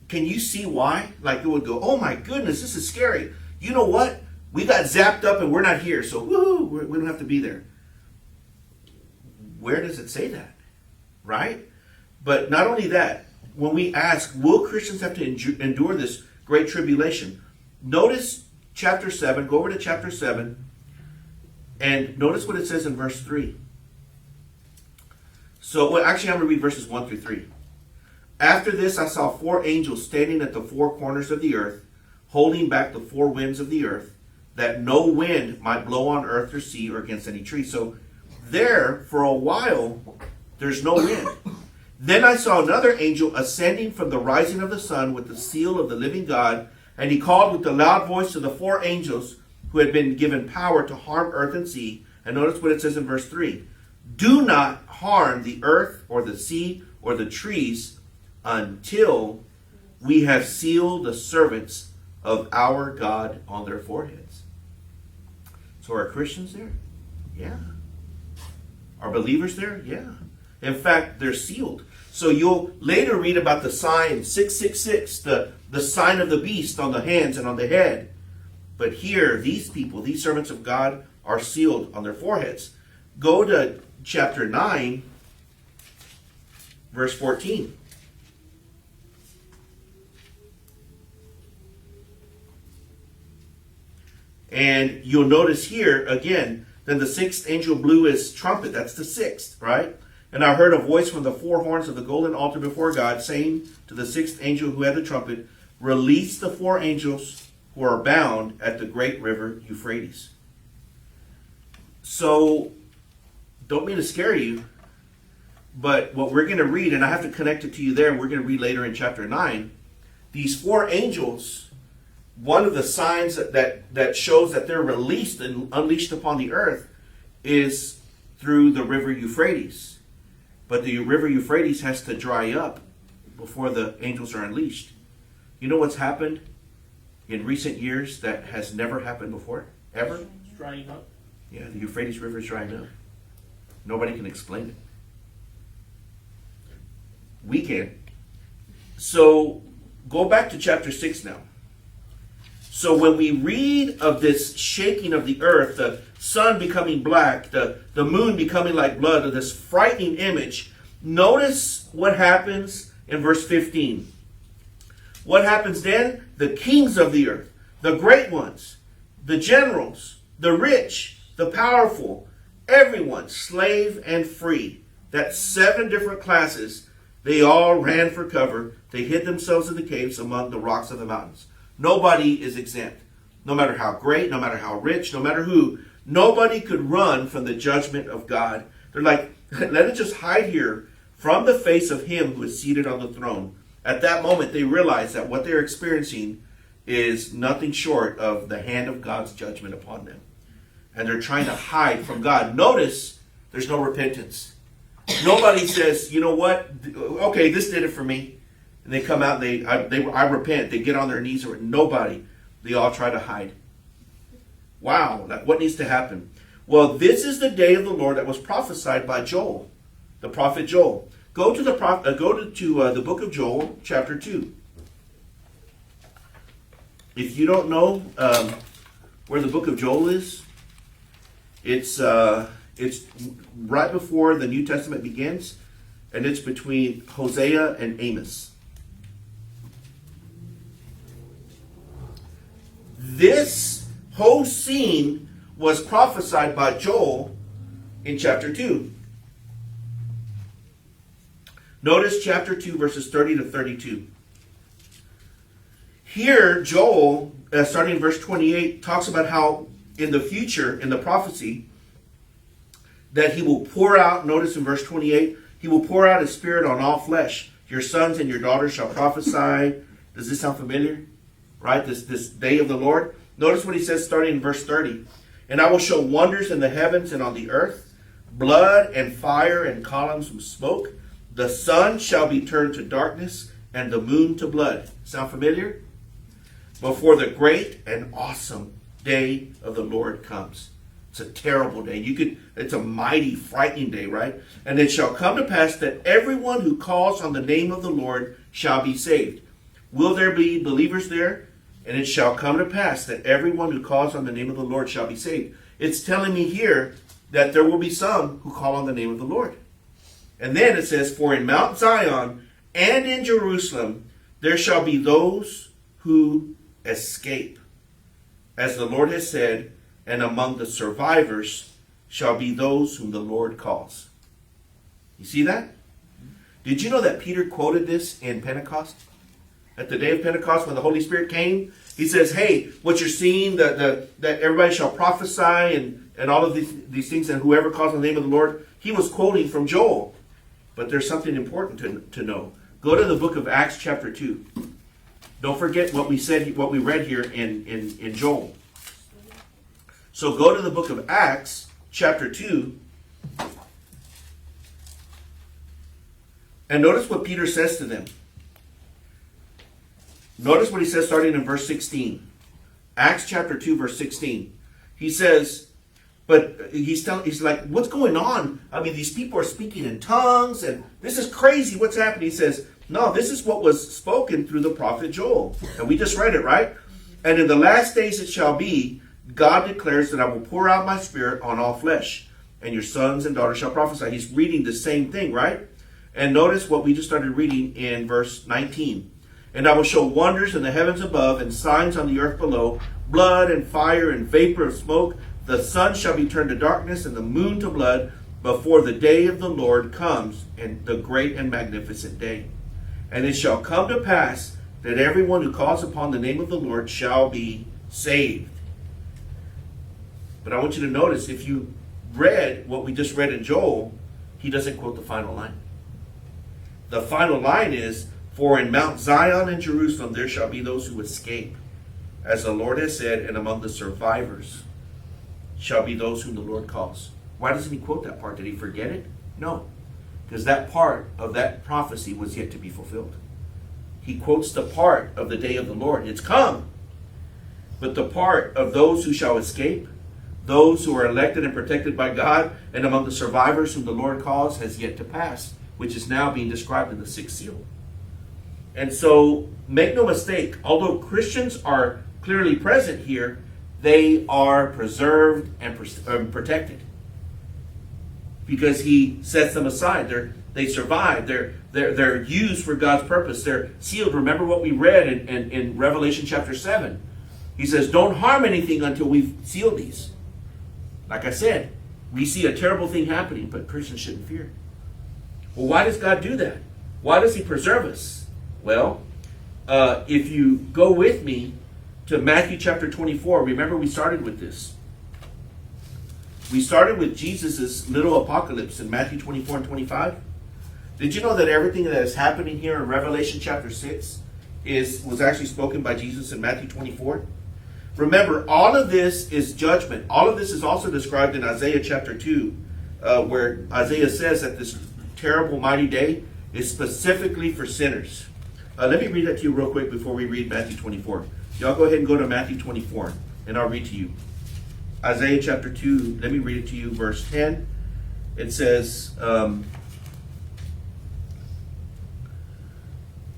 can you see why? Like, it would go, oh my goodness, this is scary. You know what? We got zapped up and we're not here, so woohoo, we don't have to be there. Where does it say that? Right? But not only that, when we ask, will Christians have to endure this great tribulation? Notice chapter 7, go over to chapter 7, and notice what it says in verse 3. So, well, actually, I'm going to read verses 1 through 3. After this, I saw 4 angels standing at the 4 corners of the earth, holding back the 4 winds of the earth, that no wind might blow on earth or sea or against any tree. So there, for a while, there's no wind. Then I saw another angel ascending from the rising of the sun with the seal of the living God, and he called with a loud voice to the 4 angels who had been given power to harm earth and sea. And notice what it says in verse 3. Do not harm the earth or the sea or the trees until we have sealed the servants of our God on their foreheads. So are Christians there? Yeah. Are believers there? Yeah. In fact, they're sealed. So you'll later read about the sign 666, the sign of the beast on the hands and on the head. But here, these people, these servants of God, are sealed on their foreheads. Go to chapter 9, verse 14. And you'll notice here, again, then the 6th angel blew his trumpet. That's the 6th, right? And I heard a voice from the 4 horns of the golden altar before God, saying to the 6th angel who had the trumpet, release the 4 angels who are bound at the great river Euphrates. So, don't mean to scare you, but what we're going to read, and I have to connect it to you there, and we're going to read later in chapter 9, these 4 angels, one of the signs that shows that they're released and unleashed upon the earth is through the river Euphrates. But the river Euphrates has to dry up before the angels are unleashed. You know what's happened in recent years that has never happened before? Ever? It's drying up. Yeah, the Euphrates River is drying up. Nobody can explain it. We can. So, go back to chapter 6 now. So when we read of this shaking of the earth, the sun becoming black, the moon becoming like blood, of this frightening image, notice what happens in verse 15. What happens then? The kings of the earth, the great ones, the generals, the rich, the powerful, everyone, slave and free, that's 7 different classes, they all ran for cover. They hid themselves in the caves among the rocks of the mountains. Nobody is exempt. No matter how great, no matter how rich, no matter who, nobody could run from the judgment of God. They're like, let us just hide here from the face of him who is seated on the throne. At that moment, they realize that what they're experiencing is nothing short of the hand of God's judgment upon them. And they're trying to hide from God. Notice there's no repentance. Nobody says, you know what? Okay, this did it for me. And they come out and I repent. They get on their knees. Or nobody. They all try to hide. Wow. Like, what needs to happen? Well, this is the day of the Lord that was prophesied by Joel, the prophet Joel. Go to the book of Joel, chapter 2. If you don't know where the book of Joel is, it's right before the New Testament begins, and it's between Hosea and Amos. This whole scene was prophesied by Joel in chapter 2. Notice chapter 2, verses 30 to 32. Here, Joel, starting in verse 28, talks about how in the future, in the prophecy, that he will pour out, notice in verse 28, he will pour out his spirit on all flesh. Your sons and your daughters shall prophesy. Does this sound familiar? Right? This day of the Lord. Notice what he says starting in verse 30. And I will show wonders in the heavens and on the earth, blood and fire and columns of smoke. The sun shall be turned to darkness and the moon to blood. Sound familiar? Before the great and awesome day of the Lord comes. It's a terrible day. It's a mighty, frightening day, right? And it shall come to pass that everyone who calls on the name of the Lord shall be saved. Will there be believers there? And it shall come to pass that everyone who calls on the name of the Lord shall be saved. It's telling me here that there will be some who call on the name of the Lord. And then it says, for in Mount Zion and in Jerusalem there shall be those who escape, as the Lord has said, and among the survivors shall be those whom the Lord calls. You see that? Did you know that Peter quoted this in Pentecost? At the day of Pentecost, when the Holy Spirit came, he says, hey, what you're seeing, that everybody shall prophesy and all of these things, and whoever calls on the name of the Lord, he was quoting from Joel. But there's something important to know. Go to the book of Acts chapter 2. Don't forget what we read here in Joel. So go to the book of Acts chapter 2. And notice what Peter says to them. Notice what he says starting in verse 16. Acts chapter 2, verse 16. He says, but he's like, what's going on? I mean, these people are speaking in tongues, and this is crazy. What's happening? He says, no, this is what was spoken through the prophet Joel. And we just read it, right? And in the last days it shall be, God declares that I will pour out my spirit on all flesh, and your sons and daughters shall prophesy. He's reading the same thing, right? And notice what we just started reading in verse 19. And I will show wonders in the heavens above and signs on the earth below, blood and fire and vapor of smoke. The sun shall be turned to darkness and the moon to blood before the day of the Lord comes, and the great and magnificent day. And it shall come to pass that everyone who calls upon the name of the Lord shall be saved. But I want you to notice, if you read what we just read in Joel, he doesn't quote the final line. The final line is, for in Mount Zion and Jerusalem there shall be those who escape, as the Lord has said, and among the survivors shall be those whom the Lord calls. Why doesn't he quote that part? Did he forget it? No, because that part of that prophecy was yet to be fulfilled. He quotes the part of the day of the Lord. It's come. But the part of those who shall escape, those who are elected and protected by God, and among the survivors whom the Lord calls, has yet to pass, which is now being described in the sixth seal. And so, make no mistake, although Christians are clearly present here, they are preserved and protected. Because he sets them aside. They survive. They're used for God's purpose. They're sealed. Remember what we read in Revelation chapter 7. He says, don't harm anything until we've sealed these. Like I said, we see a terrible thing happening, but Christians shouldn't fear. Well, why does God do that? Why does he preserve us? Well, if you go with me to Matthew chapter 24, remember we started with this. We started with Jesus' little apocalypse in Matthew 24 and 25. Did you know that everything that is happening here in Revelation chapter 6 was actually spoken by Jesus in Matthew 24? Remember, all of this is judgment. All of this is also described in Isaiah chapter 2, where Isaiah says that this terrible, mighty day is specifically for sinners. Let me read that to you real quick before we read Matthew 24. Y'all go ahead and go to Matthew 24, and I'll read to you. Isaiah chapter 2, let me read it to you, verse 10. It says,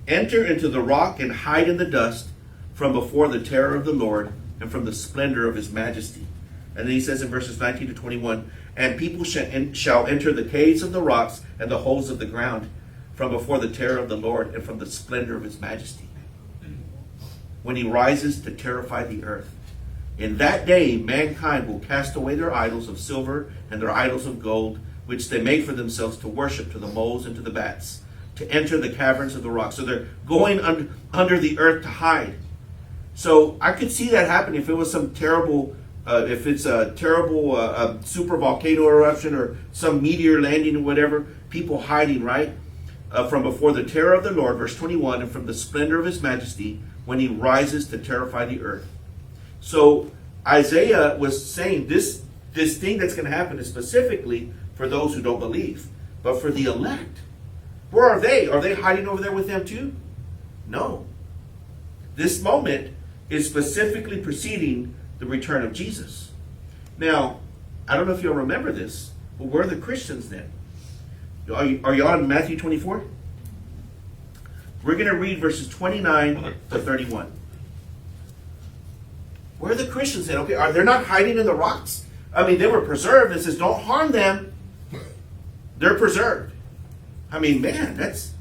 enter into the rock and hide in the dust from before the terror of the Lord and from the splendor of his majesty. And then he says in verses 19 to 21, and people shall enter the caves of the rocks and the holes of the ground from before the terror of the Lord and from the splendor of his majesty, when he rises to terrify the earth. In that day mankind will cast away their idols of silver and their idols of gold, which they make for themselves to worship, to the moles and to the bats. to enter the caverns of the rock. So they're going under the earth to hide. So I could see that happen if it was some terrible, if it's a terrible super volcano eruption or some meteor landing or whatever, people hiding, right? From before the terror of the Lord, verse 21, and from the splendor of his majesty when he rises to terrify the earth. So Isaiah was saying this thing that's going to happen is specifically for those who don't believe, but for the elect. Where are they? Are they hiding over there with them too? No. This moment is specifically preceding the return of Jesus. Now, I don't know if you'll remember this, but where are the Christians then? Are you on Matthew 24? We're going to read verses 29 to 31. Where are the Christians then? Okay, are they not hiding in the rocks? I mean, they were preserved. It says, don't harm them. They're preserved. I mean, man, that's...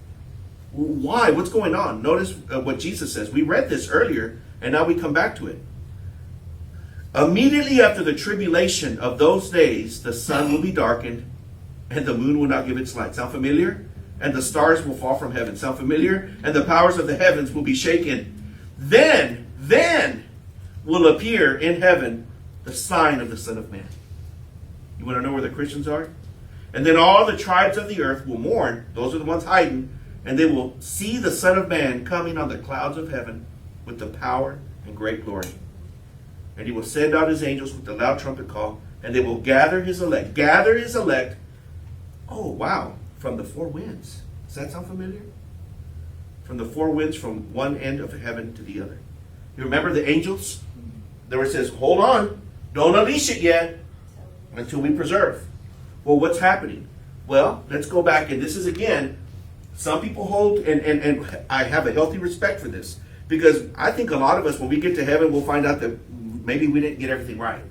Why? What's going on? Notice what Jesus says. We read this earlier, and now we come back to it. Immediately after the tribulation of those days, the sun will be darkened, and the moon will not give its light. Sound familiar? And the stars will fall from heaven. Sound familiar? And the powers of the heavens will be shaken. Then will appear in heaven the sign of the Son of Man. You want to know where the Christians are? And then all the tribes of the earth will mourn. Those are the ones hiding. And they will see the Son of Man coming on the clouds of heaven with the power and great glory. And he will send out his angels with the loud trumpet call, and they will gather his elect. Gather his elect. Oh, wow. From the four winds. Does that sound familiar? From the four winds from one end of heaven to the other. You remember the angels? There it says, hold on. Don't unleash it yet until we preserve. Well, what's happening? Well, let's go back. And this is, again, some people hold, and I have a healthy respect for this. Because I think a lot of us, when we get to heaven, we'll find out that maybe we didn't get everything right.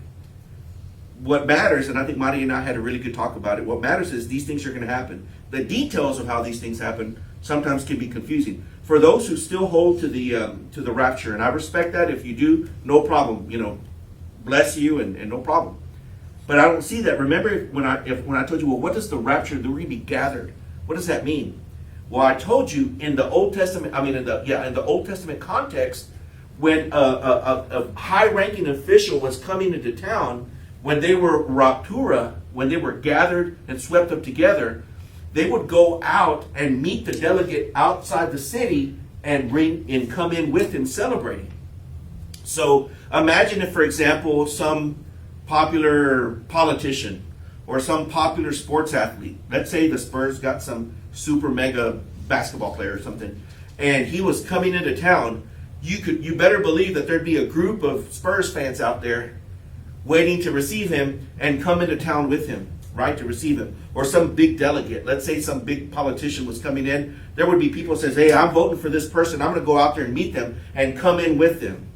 What matters, and I think Marty and I had a really good talk about it, what matters is these things are going to happen. The details of how these things happen sometimes can be confusing. For those who still hold to the rapture, and I respect that. If you do, no problem. Bless you, and no problem. But I don't see that. Remember when I told you, well, what does the rapture, that we're going to be gathered? What does that mean? Well, I told you in the Old Testament, in the Old Testament context, when a high-ranking official was coming into town, when they were raptura, when they were gathered and swept up together, they would go out and meet the delegate outside the city and come in with him celebrating. So imagine if, for example, some popular politician or some popular sports athlete, let's say the Spurs got some super mega basketball player or something, and he was coming into town, you better believe that there'd be a group of Spurs fans out there waiting to receive him and come into town with him, right, to receive him. Or some big delegate. Let's say some big politician was coming in. There would be people who says, hey, I'm voting for this person. I'm going to go out there and meet them and come in with them.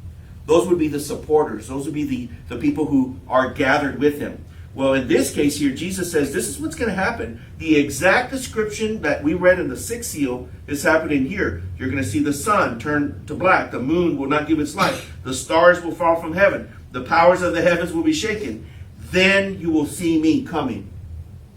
Those would be the supporters. Those would be the people who are gathered with him. Well, in this case here, Jesus says this is what's going to happen. The exact description that we read in the sixth seal is happening here. You're going to see the sun turn to black. The moon will not give its light. The stars will fall from heaven. The powers of the heavens will be shaken. Then you will see me coming,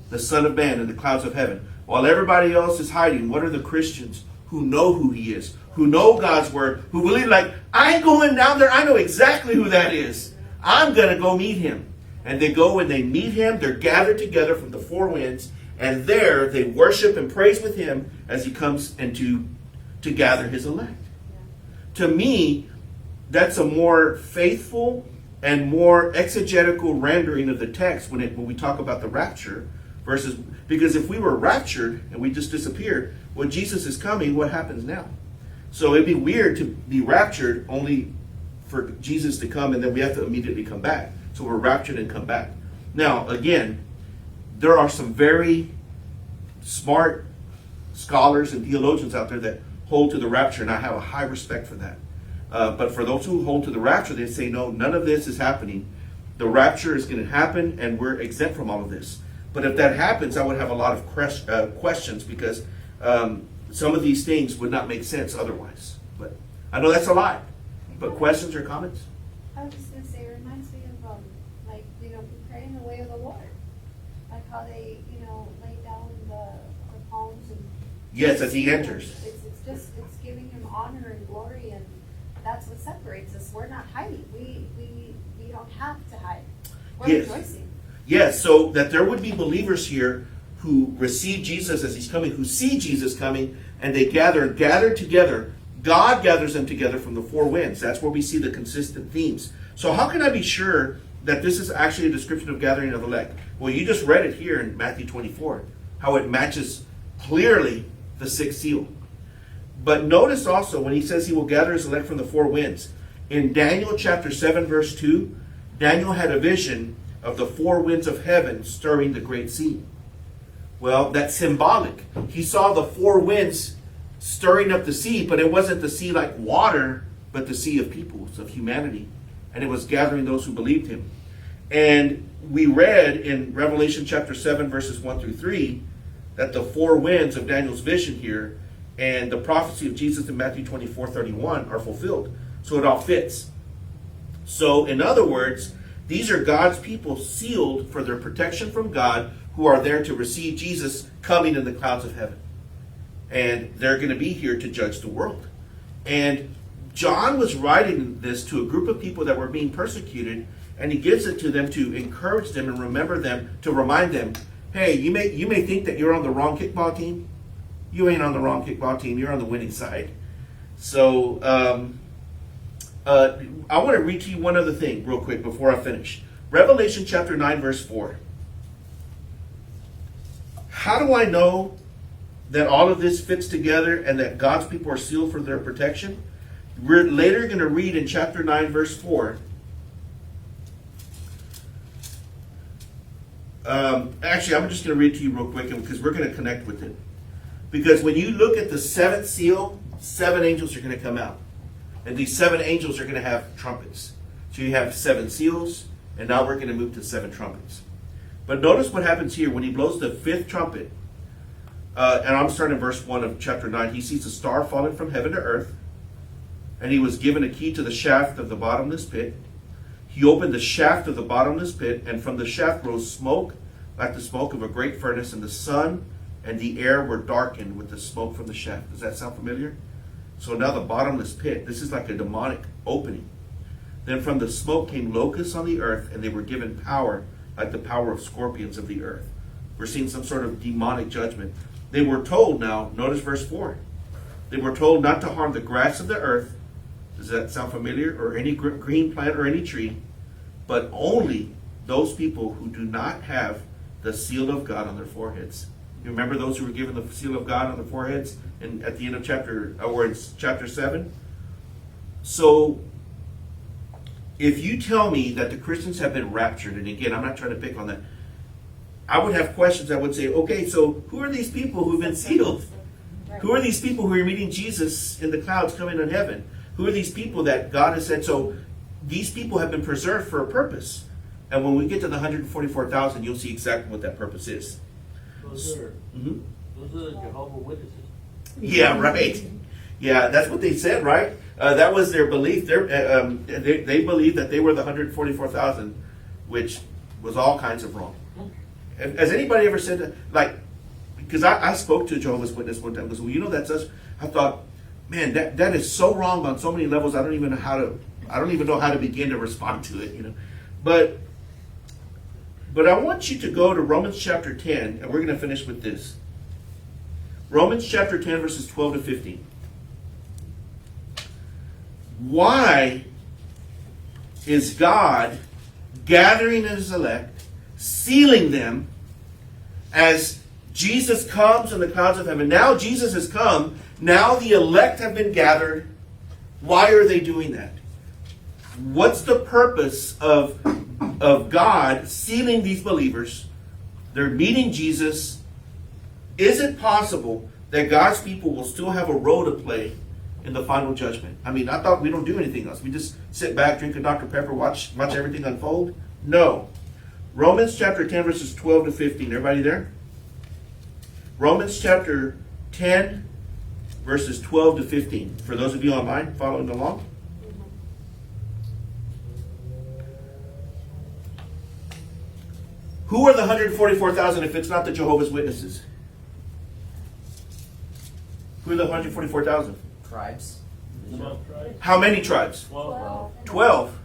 the Son of Man, in the clouds of heaven. While everybody else is hiding, what are the Christians who know who he is, who know God's word, who believe like, I ain't going down there. I know exactly who that is. I'm going to go meet him. And they go and they meet him. They're gathered together from the four winds. And there they worship and praise with him as he comes and to gather his elect. Yeah. To me, that's a more faithful and more exegetical rendering of the text when we talk about the rapture versus, because if we were raptured and we just disappeared, when Jesus is coming, what happens now? So it'd be weird to be raptured only for Jesus to come and then we have to immediately come back. So we're raptured and come back. Now, again, there are some very smart scholars and theologians out there that hold to the rapture, and I have a high respect for that. But for those who hold to the rapture, they say, no, none of this is happening. The rapture is going to happen, and we're exempt from all of this. But if that happens, I would have a lot of questions because some of these things would not make sense otherwise. But I know that's a lot. But questions or comments? I was just going to say, it reminds me of, preparing the way of the Lord. Like how they, lay down the palms and Yes, as he enters. It's giving him honor and glory, and that's what separates us. We're not hiding. We don't have to hide. We're Yes. rejoicing. Yes, so that there would be believers here who receive Jesus as he's coming, who see Jesus coming, and they gather together. God gathers them together from the four winds. That's where we see the consistent themes. So how can I be sure that this is actually a description of gathering of elect? Well, you just read it here in Matthew 24, how it matches clearly the sixth seal. But notice also when he says he will gather his elect from the four winds. In Daniel chapter 7, verse 2, Daniel had a vision of the four winds of heaven stirring the great sea. Well, that's symbolic. He saw the four winds stirring up the sea, but it wasn't the sea like water, but the sea of peoples, of humanity. And it was gathering those who believed him. And we read in Revelation chapter 7, verses 1 through 3, that the four winds of Daniel's vision here and the prophecy of Jesus in Matthew 24:31 are fulfilled. So it all fits. So, in other words, these are God's people sealed for their protection from God, who are there to receive Jesus coming in the clouds of heaven. And they're going to be here to judge the world. And John was writing this to a group of people that were being persecuted, and he gives it to them to encourage them and remember them, to remind them, hey, you may think that you're on the wrong kickball team. You ain't on the wrong kickball team. You're on the winning side. So I want to read to you one other thing real quick before I finish. Revelation chapter 9, verse 4. How do I know that all of this fits together and that God's people are sealed for their protection? We're later going to read in chapter 9, verse 4. Actually, I'm just going to read to you real quick because we're going to connect with it. Because when you look at the seventh seal, 7 angels are going to come out. And these 7 angels are going to have trumpets. So you have 7 seals, and now we're going to move to 7 trumpets. But notice what happens here. When he blows the 5th trumpet, and I'm starting in verse 1 of chapter 9, he sees a star falling from heaven to earth, and he was given a key to the shaft of the bottomless pit. He opened the shaft of the bottomless pit, and from the shaft rose smoke like the smoke of a great furnace, and the sun and the air were darkened with the smoke from the shaft. Does that sound familiar? So now the bottomless pit, this is like a demonic opening. Then from the smoke came locusts on the earth, and they were given power like the power of scorpions of the earth. We're seeing some sort of demonic judgment. They were told now, notice verse 4. They were told not to harm the grass of the earth. Does that sound familiar? Or any green plant or any tree. But only those people who do not have the seal of God on their foreheads. You remember those who were given the seal of God on their foreheads at the end of chapter 7? So, if you tell me that the Christians have been raptured, and again, I'm not trying to pick on that, I would have questions. I would say, okay, so who are these people who've been sealed? Who are these people who are meeting Jesus in the clouds coming in heaven? Who are these people that God has said, so these people have been preserved for a purpose. And when we get to the 144,000, you'll see exactly what that purpose is. Those are the Jehovah's Witnesses. Yeah, right. Yeah, that's what they said, right? That was their belief. They believed that they were the 144,000, which was all kinds of wrong. Has anybody ever said that? Like, because I spoke to a Jehovah's Witness one time. I goes, well, you know, that's us. I thought, man, that is so wrong on so many levels. I don't even know how to begin to respond to it. You know, but I want you to go to Romans chapter 10, and we're going to finish with this. Romans chapter 10, verses 12 to 15. Why is God gathering his elect, sealing them as Jesus comes in the clouds of heaven? Now Jesus has come. Now the elect have been gathered. Why are they doing that? What's the purpose of God sealing these believers? They're meeting Jesus. Is it possible that God's people will still have a role to play in the final judgment? I mean, I thought we don't do anything else. We just sit back, drink a Dr. Pepper, watch everything unfold. No. Romans chapter 10, verses 12 to 15. Everybody there? Romans chapter 10, verses 12 to 15. For those of you online following along. Who are the 144,000 if it's not the Jehovah's Witnesses? Who are the 144,000? Tribes. How many tribes? 12. 12.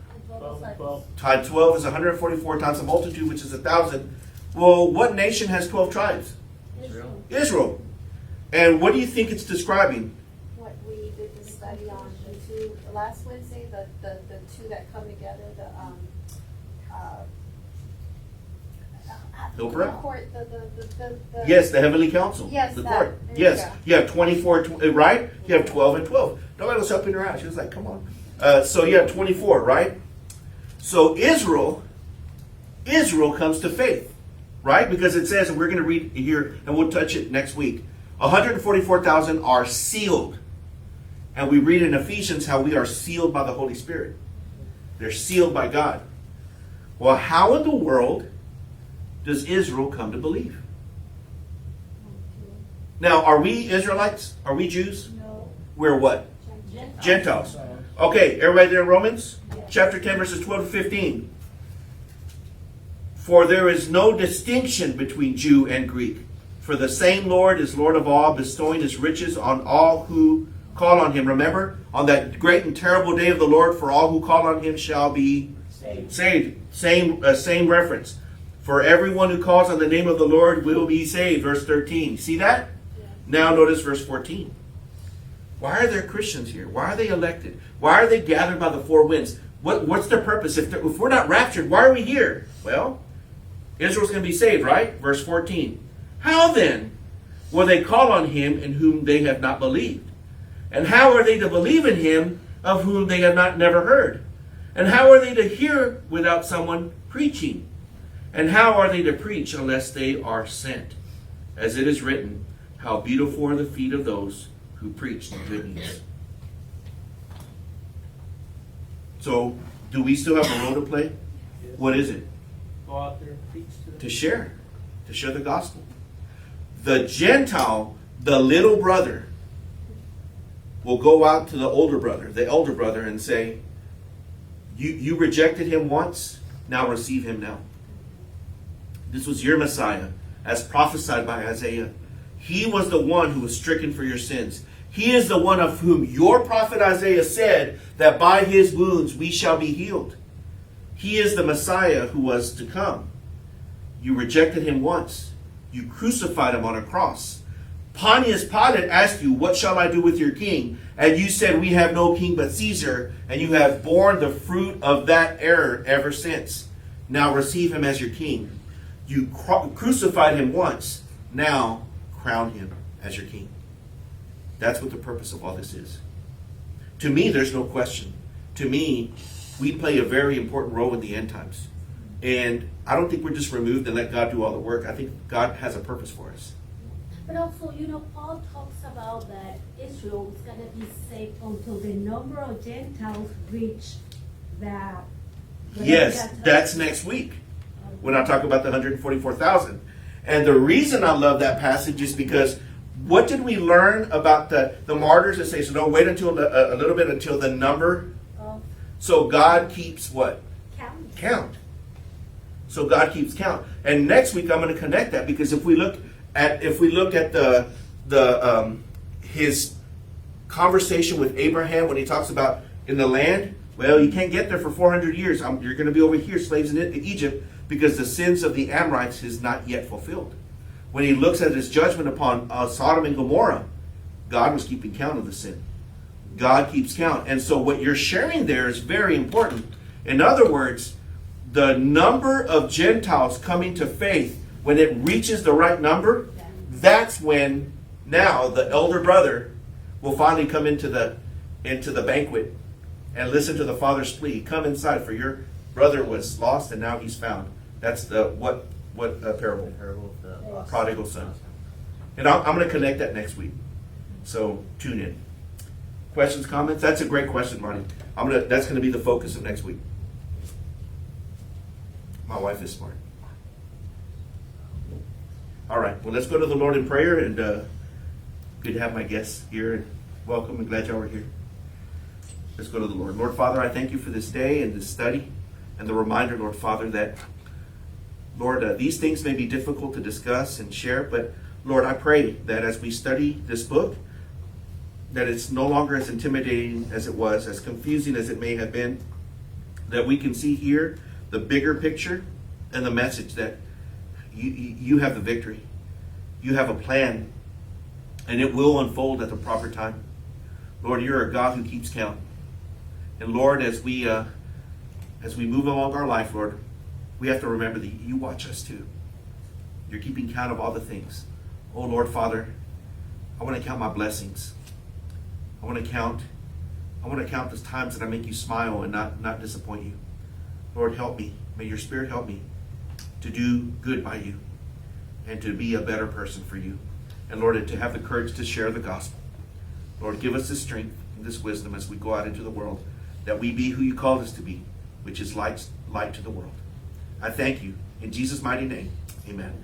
12. Times 12 is 144 times a multitude, which is 1,000. Well, what nation has 12 tribes? Israel. Israel. And what do you think it's describing? What we did the study on the two, last Wednesday, the two that come together, Hilbert? the court, the. Yes, the heavenly council. Yes, the that. court. There you Yes, go. you have 24, right? You have 12 and 12. Nobody was helping her out. She was like, come on. So you have 24, right? So Israel comes to faith, right? Because it says, and we're going to read here, and we'll touch it next week, 144,000 are sealed. And we read in Ephesians how we are sealed by the Holy Spirit. They're sealed by God. Well, how in the world does Israel come to believe? Now, are we Israelites? Are we Jews? No. We're what? Gentiles. Okay, everybody there in Romans? Chapter 10, verses 12 to 15. For there is no distinction between Jew and Greek. For the same Lord is Lord of all, bestowing his riches on all who call on him. Remember, on that great and terrible day of the Lord, for all who call on him shall be saved. Same reference. For everyone who calls on the name of the Lord will be saved. Verse 13. See that? Now notice verse 14. Why are there Christians here? Why are they elected? Why are they gathered by the four winds? What's their purpose? If we're not raptured, why are we here? Well, Israel's going to be saved, right? Verse 14. How then will they call on him in whom they have not believed? And how are they to believe in him of whom they have not never heard? And how are they to hear without someone preaching? And how are they to preach unless they are sent? As it is written, how beautiful are the feet of those who preach the good news. So, do we still have a role to play? What is it? Go out there and preach to them. To share the gospel. The Gentile, the little brother, will go out to the older brother, the elder brother, and say, you rejected him once, now receive him now. This was your Messiah, as prophesied by Isaiah. He was the one who was stricken for your sins. He is the one of whom your prophet Isaiah said that by his wounds we shall be healed. He is the Messiah who was to come. You rejected him once. You crucified him on a cross. Pontius Pilate asked you, what shall I do with your king? And you said, we have no king but Caesar, and you have borne the fruit of that error ever since. Now receive him as your king. You crucified him once. Now crown him as your king. That's what the purpose of all this is. To me, there's no question. To me, we play a very important role in the end times. And I don't think we're just removed and let God do all the work. I think God has a purpose for us. But also, Paul talks about that Israel is going to be saved until the number of Gentiles reach that. Yes, that's next week when I talk about the 144,000. And the reason I love that passage is because what did we learn about the martyrs that say, so don't wait until a little bit until the number. So God keeps what? Count. So God keeps count. And next week I'm going to connect that, because if we look at his conversation with Abraham when he talks about in the land, well, you can't get there for 400 years. You're going to be over here, slaves in Egypt, because the sins of the Amorites is not yet fulfilled. When he looks at his judgment upon Sodom and Gomorrah, God was keeping count of the sin. God keeps count. And so what you're sharing there is very important. In other words, the number of Gentiles coming to faith, when it reaches the right number, that's when now the elder brother will finally come into the banquet and listen to the Father's plea. Come inside, for your brother was lost and now he's found. That's the what parable? The parable of the lost Prodigal son. And I'm going to connect that next week. So tune in. Questions, comments? That's a great question, Marty. That's going to be the focus of next week. My wife is smart. All right. Well, let's go to the Lord in prayer, and good to have my guests here. And welcome, and glad y'all were here. Let's go to the Lord. Lord Father, I thank you for this day and this study and the reminder, Lord Father, that Lord, these things may be difficult to discuss and share, but Lord, I pray that as we study this book, that it's no longer as intimidating as it was, as confusing as it may have been, that we can see here the bigger picture and the message that you have the victory. You have a plan, and it will unfold at the proper time. Lord, you're a God who keeps count. And Lord, as we move along our life, Lord, we have to remember that you watch us too. You're keeping count of all the things. Oh, Lord Father, I want to count my blessings. I want to count the times that I make you smile and not disappoint you. Lord, help me. May your Spirit help me to do good by you and to be a better person for you. And Lord, to have the courage to share the gospel. Lord, give us this strength and this wisdom as we go out into the world, that we be who you called us to be, which is light to the world. I thank you. In Jesus' mighty name, amen.